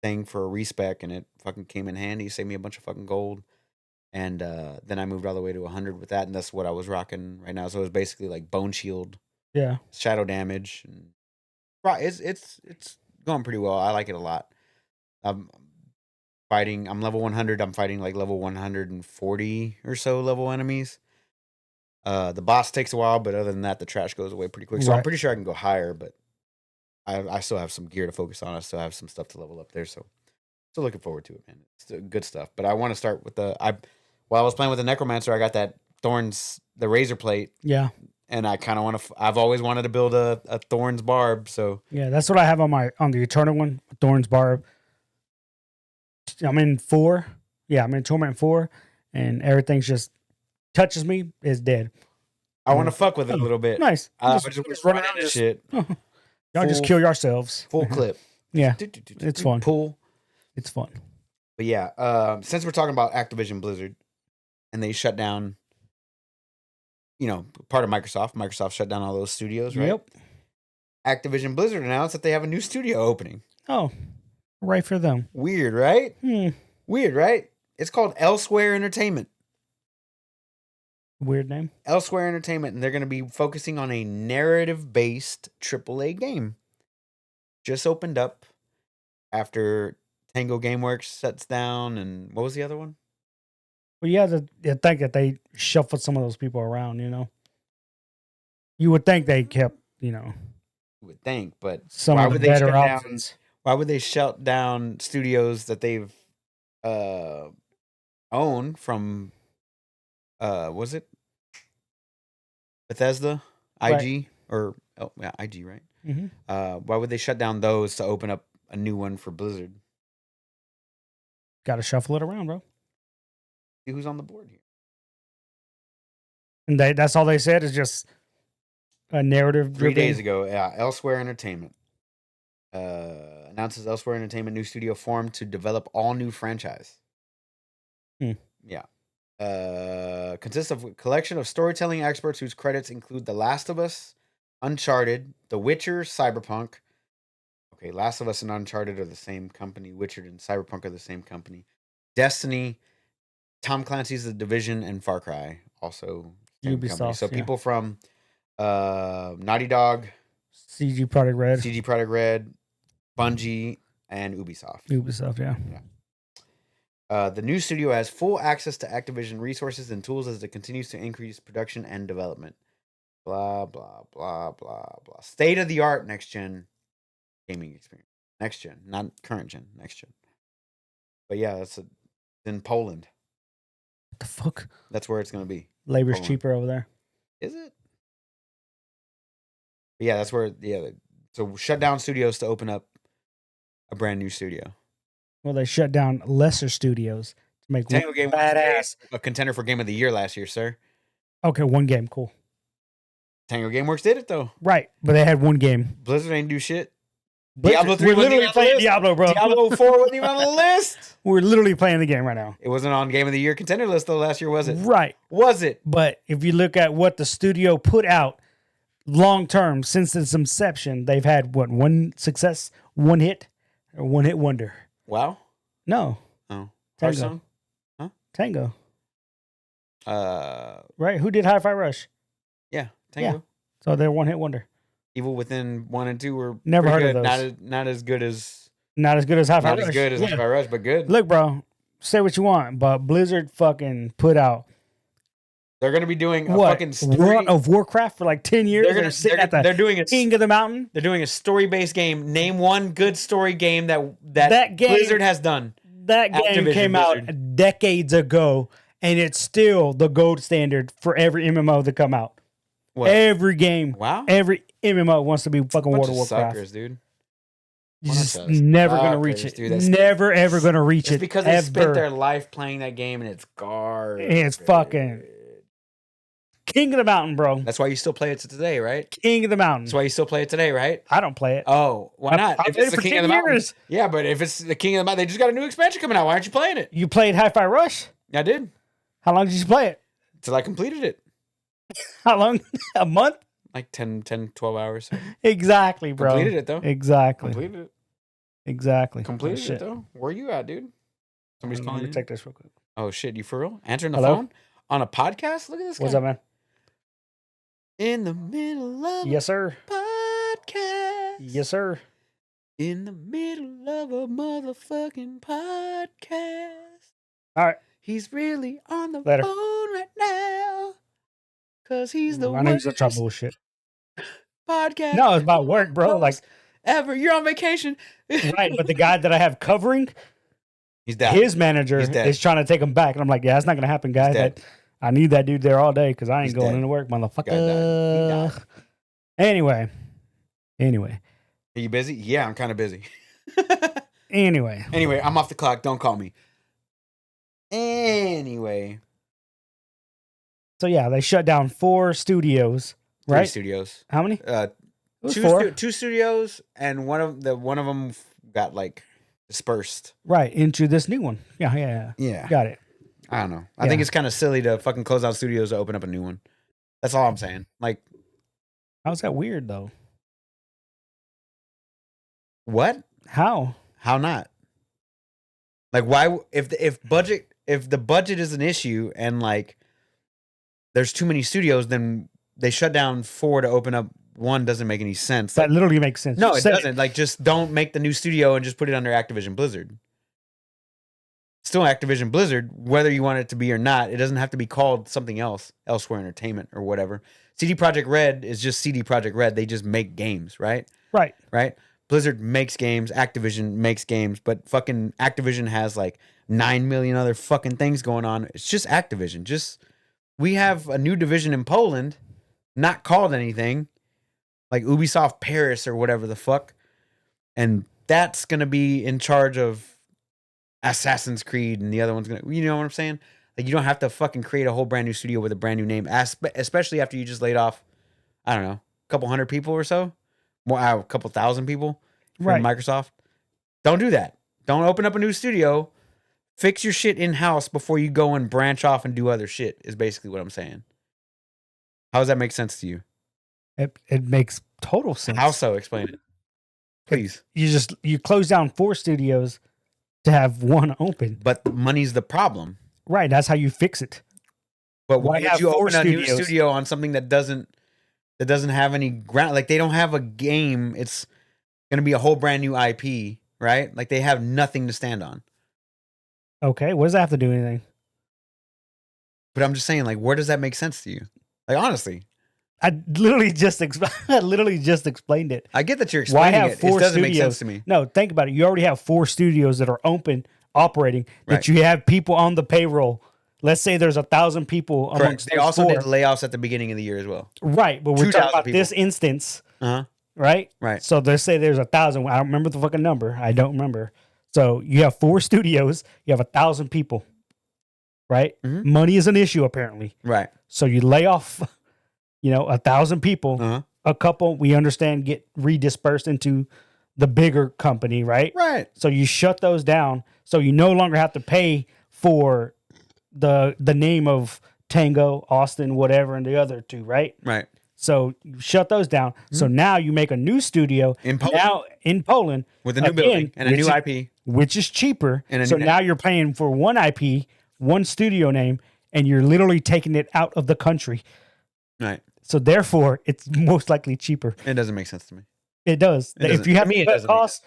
thing for a respec, and it fucking came in handy. Saved me a bunch of fucking gold. And then I moved all the way to 100 with that, and that's what I was rocking right now. So it was basically like bone shield, shadow damage, and it's going pretty well. I like it a lot. I'm level 100. I'm fighting like level 140 or so level enemies. The boss takes a while, but other than that, the trash goes away pretty quick. So I'm pretty sure I can go higher, but I still have some gear to focus on. I still have some stuff to level up there. So still looking forward to it, man. It's good stuff. But I want to start with while I was playing with the Necromancer, I got that the razor plate. Yeah. And I kind of want to, I've always wanted to build a Thorns barb. So yeah, that's what I have on the Eternal one, Thorns barb. I'm in 4. Yeah, I'm in Torment 4, and everything's just touches me is dead. I want to fuck with it a little bit. Nice. Just run into shit. Y'all just kill yourselves. Full clip. Yeah, it's fun. Pull. It's fun. But yeah, since we're talking about Activision Blizzard, and they shut down, part of Microsoft. Microsoft shut down all those studios, right? Yep. Activision Blizzard announced that they have a new studio opening. Oh, right for them. Weird, right? Hmm. Weird, right? It's called Elsewhere Entertainment. Weird name. Elsewhere Entertainment, and they're going to be focusing on a narrative-based AAA game. Just opened up after Tango Gameworks shuts down, and what was the other one? Well, you have to think that they shuffled some of those people around, You would think they kept, You would think, but some why of the would they better shut down? options. Why would they shut down studios that they've owned from? Was it Bethesda, IG, or IG, right? Mm-hmm. Why would they shut down those to open up a new one for Blizzard? Got to shuffle it around, bro. See who's on the board here. And that's all they said is just a narrative. 3 days ago, Elsewhere Entertainment announces Elsewhere Entertainment new studio formed to develop all new franchise. Yeah. Consists of a collection of storytelling experts whose credits include The Last of Us, Uncharted, The Witcher, Cyberpunk. Okay, Last of Us and Uncharted are the same company. Witcher and Cyberpunk are the same company. Destiny, Tom Clancy's The Division, and Far Cry also same Ubisoft, company. So yeah. people from Naughty Dog, CG Project Red, Bungie, and Ubisoft. Ubisoft, yeah. The new studio has full access to Activision resources and tools as it continues to increase production and development. Blah, blah, blah, blah, blah. State-of-the-art next-gen gaming experience. Next-gen, not current-gen, next-gen. But yeah, it's in Poland. What the fuck? That's where it's going to be. Labor's Poland. cheaper over there. Is it? But yeah, that's where, so shut down studios to open up a brand new studio. Well, they shut down lesser studios to make Tango Game badass. a contender for Game of the Year last year, sir. Okay, one game, cool. Tango Gameworks did it though. Right, but they had one game. Blizzard ain't do shit. Diablo 3 We're literally playing Diablo, bro. Diablo 4 wasn't even on the list. We're literally playing the game right now. It wasn't on Game of the Year contender list though last year, was it? Right. Was it? But if you look at what the studio put out long term since its inception, they've had what, one success, one hit, or one hit wonder. Wow. No. Oh. Tango. Hearthstone? Huh? Tango. Right? Who did Hi-Fi Rush? Yeah, Tango. Yeah. So they're one hit wonder. Evil Within 1 and 2 were Never heard good. of those. Not as good as Not as good as Hi-Fi not Rush. as good as Yeah. Hi-Fi Rush, but good. Look, bro, say what you want, but Blizzard fucking put out They're gonna be doing a what, fucking story. World of Warcraft for like 10 years. They're doing a king of the mountain. They're doing a story-based game. Name one good story game that game- Blizzard has done. That game Activision came Blizzard. out decades ago, and it's still the gold standard for every MMO that come out. What? Every game, Wow. every MMO wants to be fucking Bunch World of of Warcraft. suckers, dude. You're Bunch just of never gonna reach suckers, it. dude. That's- Never ever gonna reach It's it. because they spent ever. their life playing that game and it's garbage. It's fucking king of the mountain, bro. That's why you still play it to today, right? King of the mountain. That's why you still play it today, right? I don't play it. Oh, why not? I've If played it's it the for King 10 of the Mountain. years. Yeah, but if it's the King of the Mountain, they just got a new expansion coming out. Why aren't you playing it? You played Hi-Fi Rush? I did. How long did you play it? Till I completed it. How long? A month? Like 10, 12 hours. Exactly, bro. Completed it, though. Exactly. Completed it. Exactly. Completed Oh, shit. it, though. Where you at, dude? Somebody's Let calling me you. take this real quick. Oh, shit. You for real? Answering the Hello? phone? On a podcast? Look at this guy. What's up, man? In the middle of Yes, sir. a podcast. Yes, sir. In the middle of a motherfucking podcast. All right. He's really on the Later. phone right now. Cause he's the I know you're worst such bullshit. podcast. No, it's about work, bro. Like, ever. You're on vacation. right. But the guy that I have covering, He's dead. his manager He's dead. is trying to take him back. And I'm like, yeah, that's not going to happen, guys. dead. I need that dude there all day because I ain't He's going dead. into work, Guy motherfucker. died. Anyway. Are you busy? Yeah, I'm kind of busy. Anyway. Anyway, I'm off the clock. Don't call me. Anyway. So, yeah, they shut down 4 studios, 3 right? studios. How many? It was Two 4. two studios, and one of them got like dispersed. Right, into this new one. Yeah. Yeah. Got it. I don't know. I think it's kind of silly to fucking close out studios to open up a new one. That's all I'm saying. Like, how's that weird though? what? How? How not? Like, why? If the budget is an issue and like there's too many studios, then they shut down 4 to open up one. Doesn't make any sense. That literally makes sense. No, it doesn't. Like, just don't make the new studio and just put it under Activision Blizzard. Still Activision Blizzard, whether you want it to be or not. It doesn't have to be called something else, Elsewhere Entertainment or whatever. CD Projekt Red is just CD Projekt Red. They just make games, right? Right. Right? Blizzard makes games. Activision makes games. But fucking Activision has like 9 million other fucking things going on. It's just Activision. We have a new division in Poland, not called anything, like Ubisoft Paris or whatever the fuck. And that's going to be in charge of Assassin's Creed, and the other one's you know what I'm saying? Like, you don't have to fucking create a whole brand new studio with a brand new name, especially after you just laid off, I don't know, a couple hundred people or so, more, a couple thousand people from Microsoft. Don't do that. Don't open up a new studio. Fix your shit in house before you go and branch off and do other shit. Is basically what I'm saying. How does that make sense to you? It makes total sense. How so? Explain it, please. You close down 4 studios to have one open. But money's the problem. Right. That's how you fix it. But why would you open a new studio on something that doesn't have any ground? Like, they don't have a game. It's going to be a whole brand new IP, right? Like, they have nothing to stand on. Okay. What does that have to do with anything? But I'm just saying, like, where does that make sense to you? Like, honestly. I literally just explained it. I get that you're explaining it. It doesn't make sense to me. No, think about it. You already have 4 studios that are open, operating, that you have people on the payroll. Let's say there's 1,000 people amongst They also did layoffs at the beginning of the year as well. Right, but we're talking about this instance. Right? Right. So let's say there's 1,000. I don't remember the fucking number. I don't remember. So you have 4 studios. You have 1,000 people. Right? Mm-hmm. Money is an issue, apparently. Right. So you lay off 1,000 people, a couple, we understand, get redispersed into the bigger company, right? Right. So you shut those down. So you no longer have to pay for the name of Tango, Austin, whatever, and the other 2, right? Right. So you shut those down. Mm-hmm. So now you make a new studio in Poland. Now in Poland with a new building and a new IP, which is cheaper. So now you're paying for one IP, one studio name, and you're literally taking it out of the country. Right. So therefore, it's most likely cheaper. It doesn't make sense to me. It does. If you have to cut costs,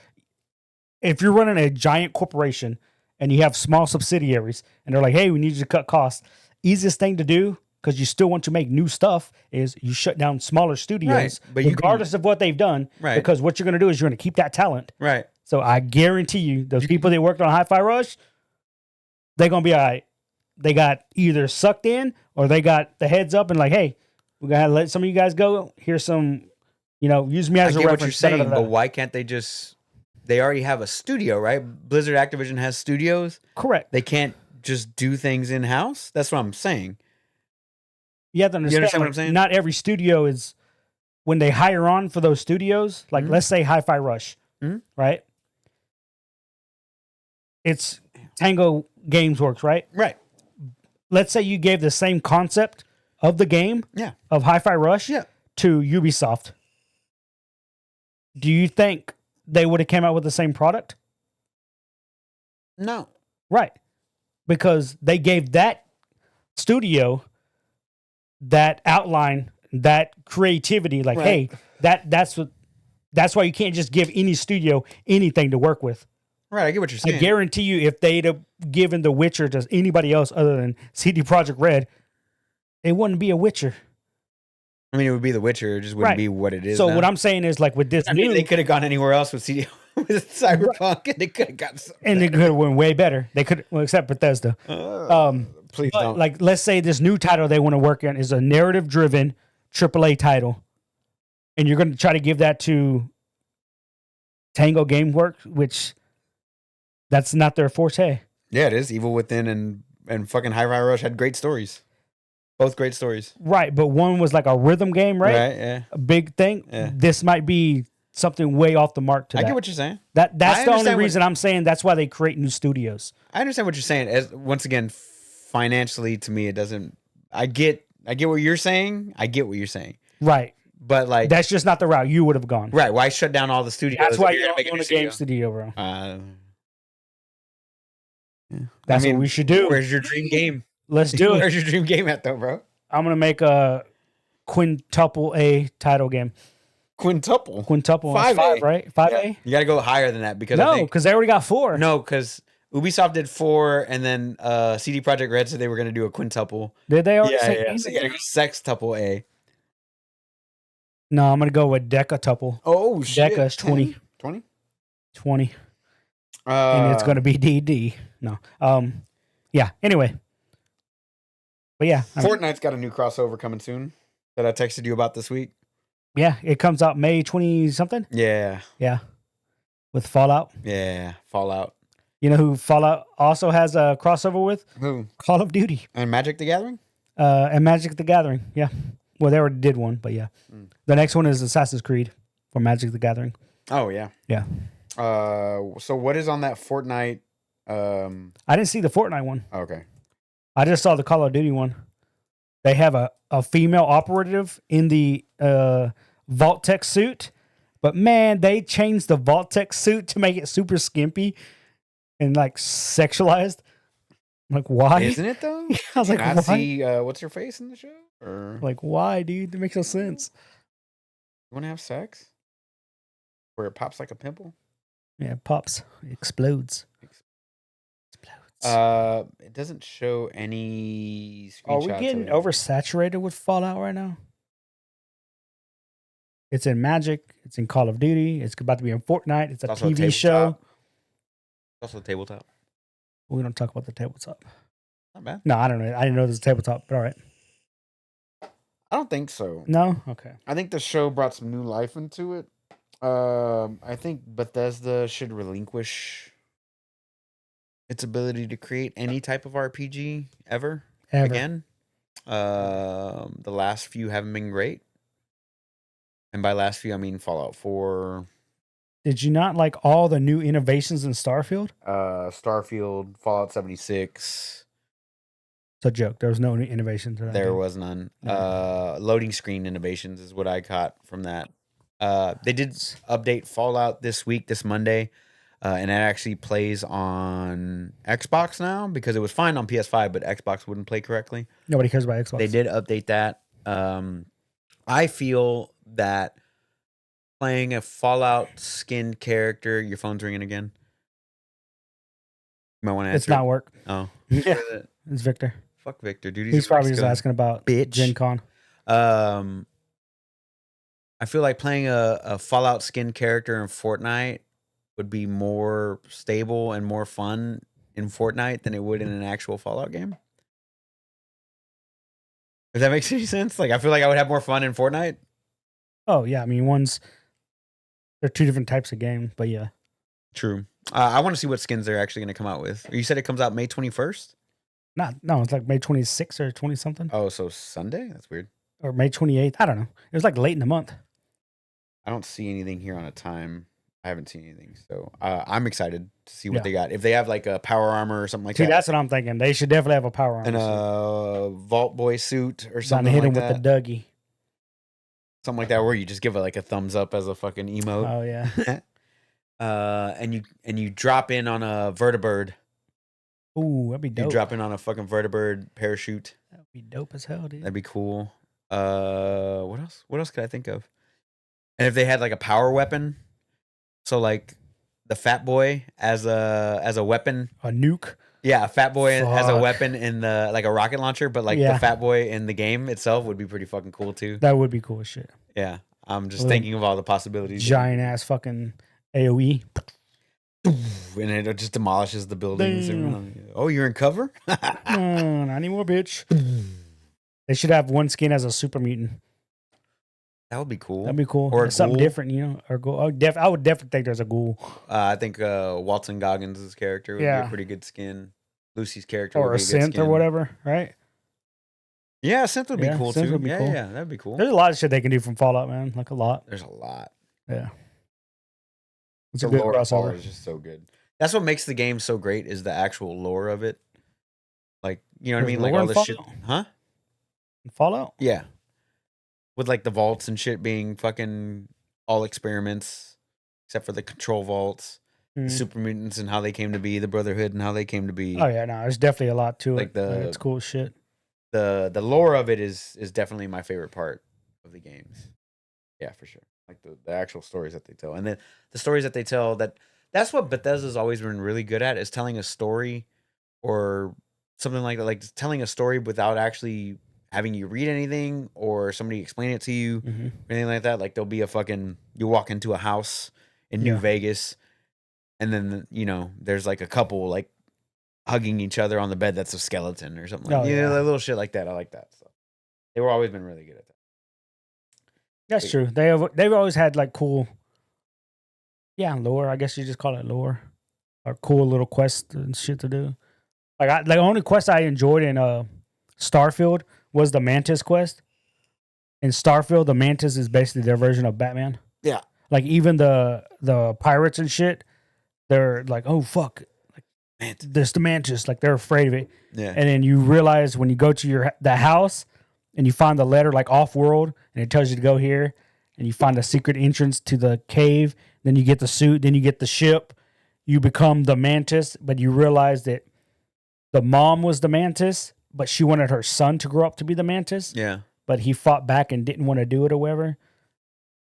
if you're running a giant corporation and you have small subsidiaries and they're like, hey, we need you to cut costs, easiest thing to do, because you still want to make new stuff, is you shut down smaller studios, but regardless of what they've done, because what you're going to do is you're going to keep that talent. Right. So I guarantee you, those people that worked on Hi-Fi Rush, they're going to be all right. They got either sucked in or they got the heads up and like, hey, we're going to let some of you guys go. Here's some, use me as a reference. I get what you're saying, but why can't they they already have a studio, right? Blizzard Activision has studios. Correct. They can't just do things in-house? That's what I'm saying. You have to understand what I'm saying? Not every studio is, when they hire on for those studios, like let's say Hi-Fi Rush, right? It's Tango Games Works, right? Right. Let's say you gave the same concept of the game, of Hi-Fi Rush, to Ubisoft. Do you think they would have came out with the same product? No. Right. Because they gave that studio that outline, that creativity, like, hey, that's why you can't just give any studio anything to work with. Right, I get what you're saying. I guarantee you, if they'd have given The Witcher to anybody else other than CD Projekt Red, it wouldn't be a Witcher. I mean, it would be The Witcher. It just wouldn't be what it is. So what I'm saying is, like, with this, they could have gone anywhere else with with Cyberpunk, and they could have gotten something. And they could have went way better. They could, except Bethesda. Please don't. Like, let's say this new title they want to work on is a narrative-driven AAA title, and you're going to try to give that to Tango Gameworks, which that's not their forte. Yeah, it is. Evil Within and fucking Hi-Fi Rush had great stories. Both great stories. Right, but one was like a rhythm game, right? Right, yeah. A big thing. Yeah. This might be something way off the mark to that. I get what you're saying. That's the only reason I'm saying that's why they create new studios. I understand what you're saying. Once again, financially, to me, it doesn't. I get what you're saying. I get what you're saying. Right. But like, That's just not the route you would have gone. right? Why shut down all the studios? That's why if you you're gonna don't make own new a game studio, bro. Yeah. That's what we should do. Where's your dream game? Let's do it. Where's your dream game at, though, bro? I'm gonna make a quintuple A title game. Quintuple. 5, right? 5A. Yeah. You got to go higher than that because No, because they already got 4. No, because Ubisoft did 4, and then CD Projekt Red said they were going to do a quintuple. Did they already Yeah, say yeah. So you got to go sextuple A. No, I'm gonna go with decatuple. Oh shit! Deca is 20. 20? 20. And it's gonna be DD. No. Yeah. Anyway. But yeah. Fortnite's got a new crossover coming soon that I texted you about this week. Yeah, it comes out May 20 something. Yeah. Yeah. With Fallout. Yeah. Fallout. You know who Fallout also has a crossover with? Who? Call of Duty. And Magic the Gathering? And Magic the Gathering. Yeah. Well, they already did one, but yeah. The next one is Assassin's Creed for Magic the Gathering. Oh, yeah. Yeah. So what is on that Fortnite? I didn't see the Fortnite one. Okay. I just saw the Call of Duty one. They have a female operative in the Vault-Tec suit. But man, they changed the Vault-Tec suit to make it super skimpy and like sexualized. I'm like, why? Isn't it though? I was like, I why? see what's her face in the show? Or Like, why, dude? That makes no sense. you want to have sex? Where it pops like a pimple? Yeah, it pops. It explodes. Explodes. It doesn't show any screenshots. Are we getting of it. oversaturated with Fallout right now? It's in Magic. It's in Call of Duty. It's about to be in Fortnite. It's a also TV show. It's also a tabletop. We don't talk about the tabletop. Not bad. No, I don't know. I didn't know there's a tabletop, but all right. I don't think so. No? Okay. I think the show brought some new life into it. I think Bethesda should relinquish its ability to create any type of RPG ever. Again. The last few haven't been great. And by last few, I mean Fallout 4. Did you not like all the new innovations in Starfield? Starfield, Fallout 76. It's a joke. There was no innovation to that. There game. was none. No. Loading screen innovations is what I caught from that. They did update Fallout this week, this Monday, and it actually plays on Xbox now because it was fine on PS5, but Xbox wouldn't play correctly. Nobody cares about Xbox. They did update that. I feel that playing a Fallout skinned character, your phone's ringing again. You might want to answer. It's not work. Oh, Yeah. It's Victor. fuck Victor, dude. He's a probably just Mexico asking about bitch. Gen Con. I feel like playing a Fallout skin character in Fortnite would be more stable and more fun in Fortnite than it would in an actual Fallout game. If that makes any sense, like I feel like I would have more fun in Fortnite. Oh yeah, I mean they're two different types of game, but yeah. True. I want to see what skins they're actually going to come out with. You said it comes out May 21st. No, it's like May 26th or 20 something. Oh, so Sunday? That's weird. Or May 28th. I don't know. It was like late in the month. I don't see anything here on a time. I haven't seen anything, so I'm excited to see what Yeah. they got. If they have like a power armor or something like See, that, that's what I'm thinking. They should definitely have a power armor. and suit. a Vault Boy suit or Not to something hit like him that. with the Dougie. Something like that, where you just give it like a thumbs up as a fucking emote. Oh yeah. And you drop in on a vertibird. Ooh, that'd be You dope. drop in on a fucking vertibird parachute. That'd be dope as hell, dude. That'd be cool. What else? What else could I think of? And if they had like a power weapon, so like the Fat Boy as a weapon. A nuke. Yeah, a Fat Boy as a Fuck. weapon in the like a rocket launcher, but like Yeah. the Fat Boy in the game itself would be pretty fucking cool too. That would be cool as shit. Yeah, I'm just Little thinking of all the possibilities. Giant ass fucking AOE. And it just demolishes the buildings. Damn. Oh, you're in cover? No, not anymore, bitch. They should have one skin as a super mutant. That would be cool. That'd be cool. Or a something ghoul. different, you know. Or ghoul. I would definitely think there's a ghoul. I think Walton Goggins' character would be Yeah. a pretty good skin. Lucy's character Or would a be a good synth or skin. whatever, right? Yeah, synth would be Yeah, cool synth too. would be Yeah, cool. yeah, that'd be cool. There's a lot of shit they can do from Fallout, man. Like a lot. There's a lot. Yeah. It's The a good lore of Fallout crossover. is just so good. That's what makes the game so great is the actual lore of it. Like, you know what I There's mean? Like lore all in this shit. Fallout? Huh? Fallout. Yeah. With like the vaults and shit being fucking all experiments, except for the control vaults, the Mm. super mutants and how they came to be, the Brotherhood and how they came to be. Oh yeah, no, there's definitely a lot to Like it. Like, it's cool as shit. the lore of it is definitely my favorite part of the games. Yeah, for sure. Like the actual stories that they tell. And then the stories that they tell, that's what Bethesda's always been really good at, is telling a story or something like that, like telling a story without actually having you read anything or somebody explain it to you Hmm. or anything like that. Like there'll be a fucking, you walk into a house in New Yeah. Vegas and then, there's like a couple like hugging each other on the bed that's a skeleton or something like, Oh, yeah. like little shit like that. I like that. So they were always been really good at that. That's true. They've always had like cool, lore. I guess you just call it lore, or cool little quests and shit to do. Like the only quest I enjoyed in Starfield was the Mantis quest. In Starfield, the Mantis is basically their version of Batman. Yeah. Like even the pirates and shit, they're like, oh fuck, Mantis. there's the Mantis. Like they're afraid of it. Yeah. And then you realize when you go to the house and you find the letter like off world and it tells you to go here and you find a secret entrance to the cave, then you get the suit, then you get the ship, you become the Mantis, but you realize that the mom was the Mantis, but she wanted her son to grow up to be the Mantis. Yeah. But he fought back and didn't want to do it or whatever.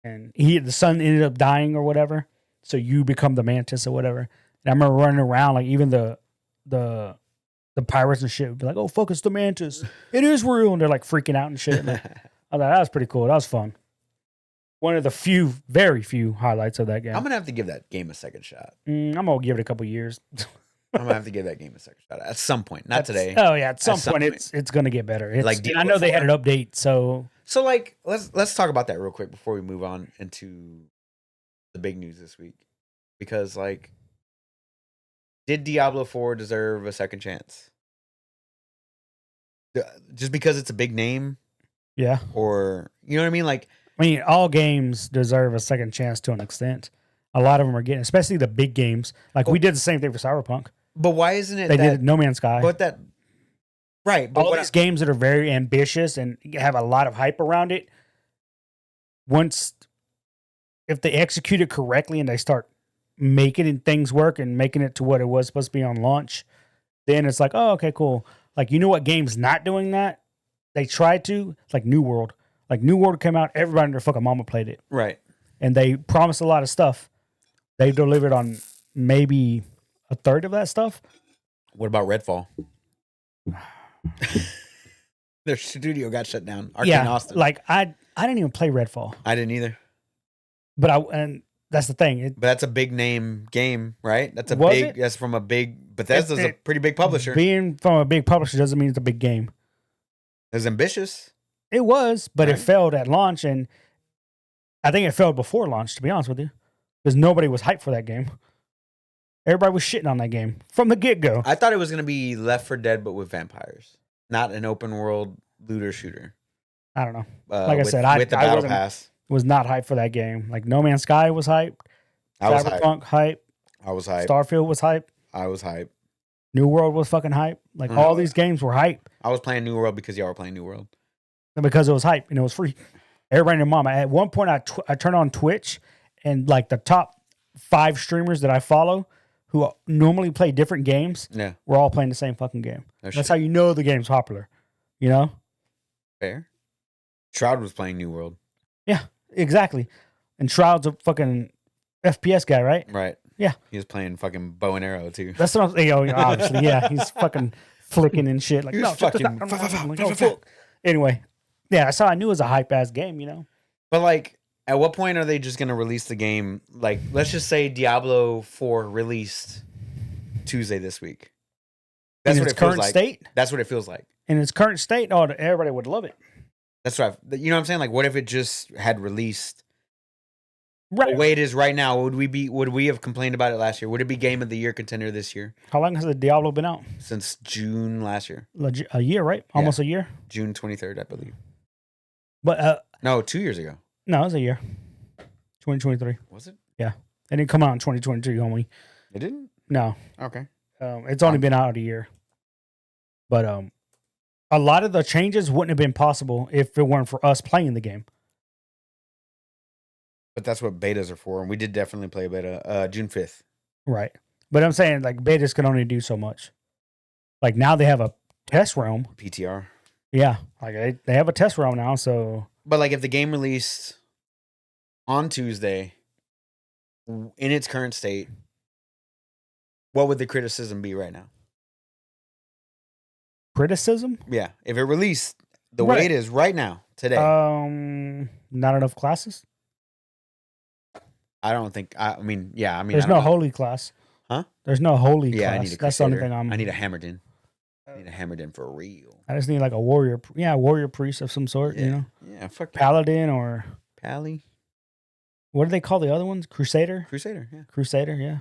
And the son ended up dying or whatever. So you become the Mantis or whatever. And I remember running around like even the pirates and shit would be like, "Oh fuck, it's the Mantis. It is real," and they're like freaking out and shit. Like, I thought that was pretty cool. That was fun. One of the very few highlights of that game. I'm gonna have to give that game a second shot. I'm gonna give it a couple years. I'm gonna have to give that game a second shot at some point. Not today. Oh yeah, at some some point point. it's gonna get better. It's, Like and I know they had an update, so like let's talk about that real quick before we move on into the big news this week. Because like, did Diablo 4 deserve a second chance? Just because it's a big name? yeah. Or you know what I mean? Like, I mean, all games deserve a second chance to an extent. A lot of them are getting, especially the big games. Like we did the same thing for Cyberpunk. but why isn't it They did No Man's Sky. But that right, but all these games that are very ambitious and have a lot of hype around it, if they execute it correctly and they start making things work and making it to what it was supposed to be on launch, then it's like, oh, okay, cool. Like, you know what game's not doing that? They tried to, like New World. Like New World came out, everybody and their fucking mama played it. Right. And they promised a lot of stuff. They delivered on maybe a third of that stuff. What about Redfall? Their studio got shut down. Arcane Austin. Like I didn't even play Redfall. I didn't either. But and that's the thing. But that's a big name game, right? That's that's from a big Bethesda's a pretty big publisher. Being from a big publisher doesn't mean it's a big game. It's ambitious. It was, but it failed at launch, and I think it failed before launch, to be honest with you. Because nobody was hyped for that game. Everybody was shitting on that game from the get-go. I thought it was going to be Left 4 Dead, but with vampires. Not an open world looter shooter. I don't know. Like I said, with the battle pass. Was not hyped for that game. Like No Man's Sky was hyped. Cyberpunk hype. I was hyped. Starfield was hype. I was hyped. New World was fucking hype. Like all these games were hype. I was playing New World because y'all were playing New World. Because it was hype and it was free. Everybody and their mama. At one point, I turned on Twitch and like the top 5 streamers that I follow who normally play different games, we're all playing the same fucking game. That's how you know the game's popular. You know? Fair. Shroud was playing New World. Yeah, exactly. And Shroud's a fucking FPS guy, right? Right. Yeah. He was playing fucking bow and arrow too. That's what I'm saying. Obviously, yeah. He's fucking flicking and shit. Like, no, fucking. Anyway, yeah, that's how I knew it was a hype ass game, you know? But like, at what point are they just going to release the game? Like, let's just say Diablo 4 released Tuesday this week. That's what it feels like. State? That's what it feels like. In its current state, everybody would love it. That's right. You know what I'm saying? Like, what if it just had released the way it is right now? Would we have complained about it last year? Would it be Game of the Year contender this year? How long has the Diablo been out? Since June last year. A year, right? Almost a year? June 23rd, I believe. But no, 2 years ago. No, it was a year. 2023. Was it? Yeah. It didn't come out in 2023, homie. It didn't? No. Okay. It's only been out a year. But a lot of the changes wouldn't have been possible if it weren't for us playing the game. But that's what betas are for, and we did definitely play a beta June 5th. Right. But I'm saying like betas can only do so much. Like now they have a test realm. PTR. Yeah. Like they have a test realm now, so But like if the game released on Tuesday in its current state, what would the criticism be right now? criticism? Yeah. If it released the way Right. it is right now, today. Not enough classes. I don't think I mean, yeah, I mean There's I don't no know. holy class. Huh? There's no holy Yeah, class. I need a That's the only crusader. thing I need a hammered in. I need a hammered in for real. I just need like a warrior. Yeah, warrior priest of some sort. Yeah. You know, Yeah, fuck paladin or Pally. what do they call the other ones? Crusader. Crusader, yeah. Crusader. Yeah.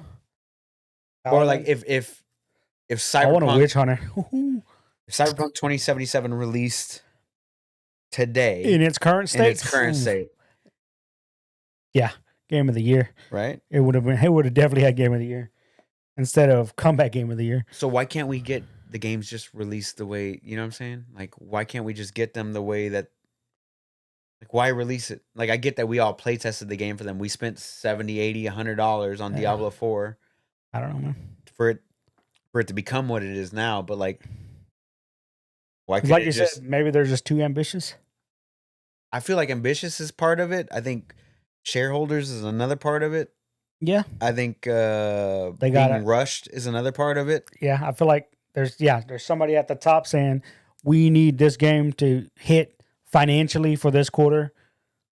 Or like Paladin. if I want a Cyberpunk witch hunter if Cyberpunk 2077 released today in its current state. in its current state, Yeah, game of the year. right? It would have been. It would have definitely had game of the year instead of comeback game of the year. So why can't we get the games just released the way, you know what I'm saying? Like why can't we just get them the way that like why release it? Like I get that we all play tested the game for them. We spent $70, $80, $100 on Yeah. Diablo 4 I don't know, man. for it to become what it is now, but like why 'Cause can't like it you just said, maybe they're just too ambitious. I feel like ambitious is part of it. I think shareholders is another part of it. Yeah, I think got being it. rushed is another part of it. yeah. I feel like there's somebody at the top saying we need this game to hit financially for this quarter.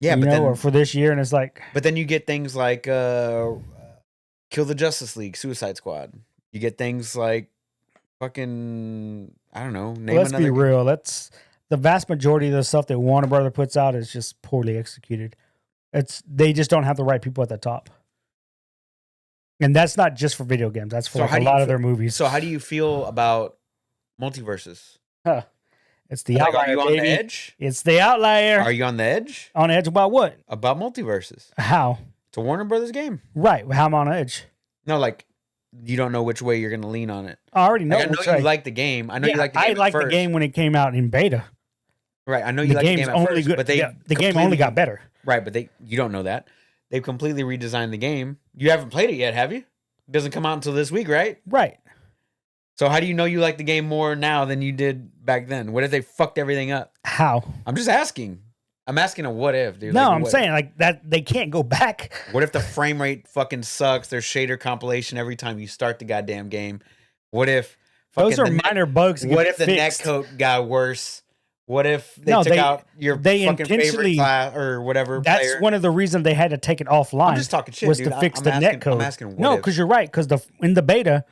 Yeah, you but know, or then for this year, and it's like you get things like Kill the Justice League, Suicide Squad. You get things like fucking I don't know. Name let's be another. real. That's the vast majority of the stuff that Warner Brother puts out is just poorly executed. They just don't have the right people at the top. And that's not just for video games. That's for So like how a do you lot of feel- their movies. So how do you feel about multiverses? It's the Like, outlier, are you on baby. the edge? It's the outlier. Are you on the edge On edge about what? about multiverses? How? It's a Warner Brothers game. Right. How am I on edge? No, like you don't know which way you're gonna lean on it. I already know. Like, I know which you way. like the game. I know you Yeah, like the game. I at liked the first. game when it came out in beta. Right. I know you The like the game's game at only first, good. but they the game only got better. Right, but you don't know that. They've completely redesigned the game. You haven't played it yet, have you? It doesn't come out until this week, right? Right. So how do you know you like the game more now than you did back then? What if they fucked everything up? How? I'm just asking. I'm asking a what if, dude. No, Like, I'm saying like that they can't go back. What if the frame rate fucking sucks? There's shader compilation every time you start the goddamn game. What if fucking Those are the minor bugs. that What get if the fixed. netcode got worse? What if they No, took out your they fucking favorite intentionally- class or whatever? That's player? one of the reasons they had to take it offline. I'm just talking shit, was dude. to fix I'm the asking, net code. I'm asking what No, if. because you're right. Because in the beta,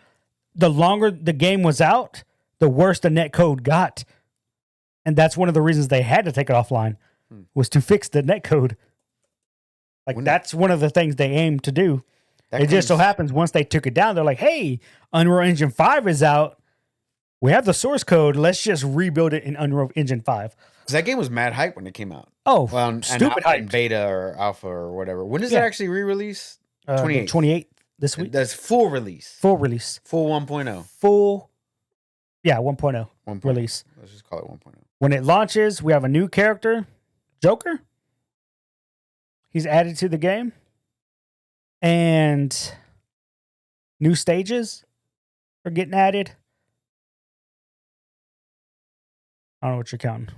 the longer the game was out, the worse the net code got, and that's one of the reasons they had to take it offline was to fix the net code. Like When- that's one of the things they aimed to do. That It just so comes- happens once they took it down, they're like, "Hey, Unreal Engine 5 is out. We have the source code. Let's just rebuild it in Unreal Engine 5." 'Cause that game was mad hype when it came out. Oh, Well, and stupid not in hype. beta or alpha or whatever. When does Yeah. it actually re-release? 28th. 28th this week. That's full release. Full release. Full 1.0. Full, yeah, 1.0 1.0. release. Let's just call it 1.0. When it launches, we have a new character, Joker. He's added to the game. And new stages are getting added. I don't know what you're counting.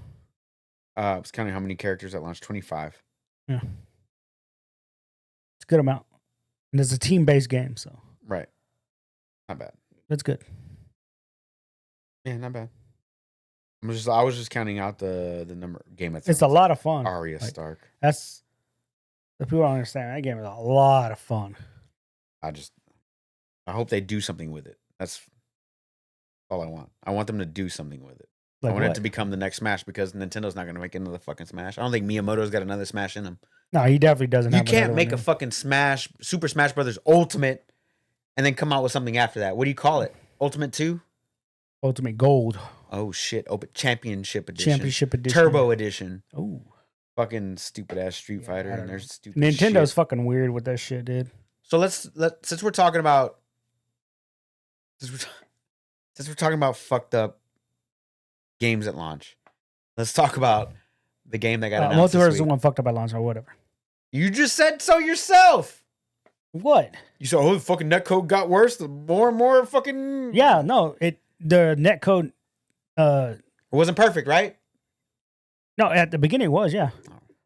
I was counting how many characters at launch. 25. It's a good amount. And it's a team-based game, so Right. Not bad. that's good. Yeah, not bad. I was just counting out the number game of It's a lot of fun. Arya Like, Stark. That's the people don't understand. That game is a lot of fun. I hope they do something with it. That's all I want. I want them to do something with it. Like I want it what? to become the next Smash because Nintendo's not going to make another fucking Smash. I don't think Miyamoto's got another Smash in him. No, he definitely doesn't. You have can't another make one a in. fucking Smash, Super Smash Brothers Ultimate, and then come out with something after that. What do you call it? Ultimate 2? Ultimate Gold Oh shit! Open Championship Edition, Championship Edition. Turbo Edition. Oh, Fucking stupid ass Street Fighter, I don't and know. there's stupid Nintendo's shit. fucking weird with that shit, dude. So since we're talking about fucked up games at launch. Let's talk about the game that got announced Multiverse this is the week. one fucked up by launch or whatever. You just said so yourself. What? You said, oh, the fucking netcode got worse. The more and more fucking... Yeah, no. The netcode... It wasn't perfect, right? No, at the beginning it was, yeah.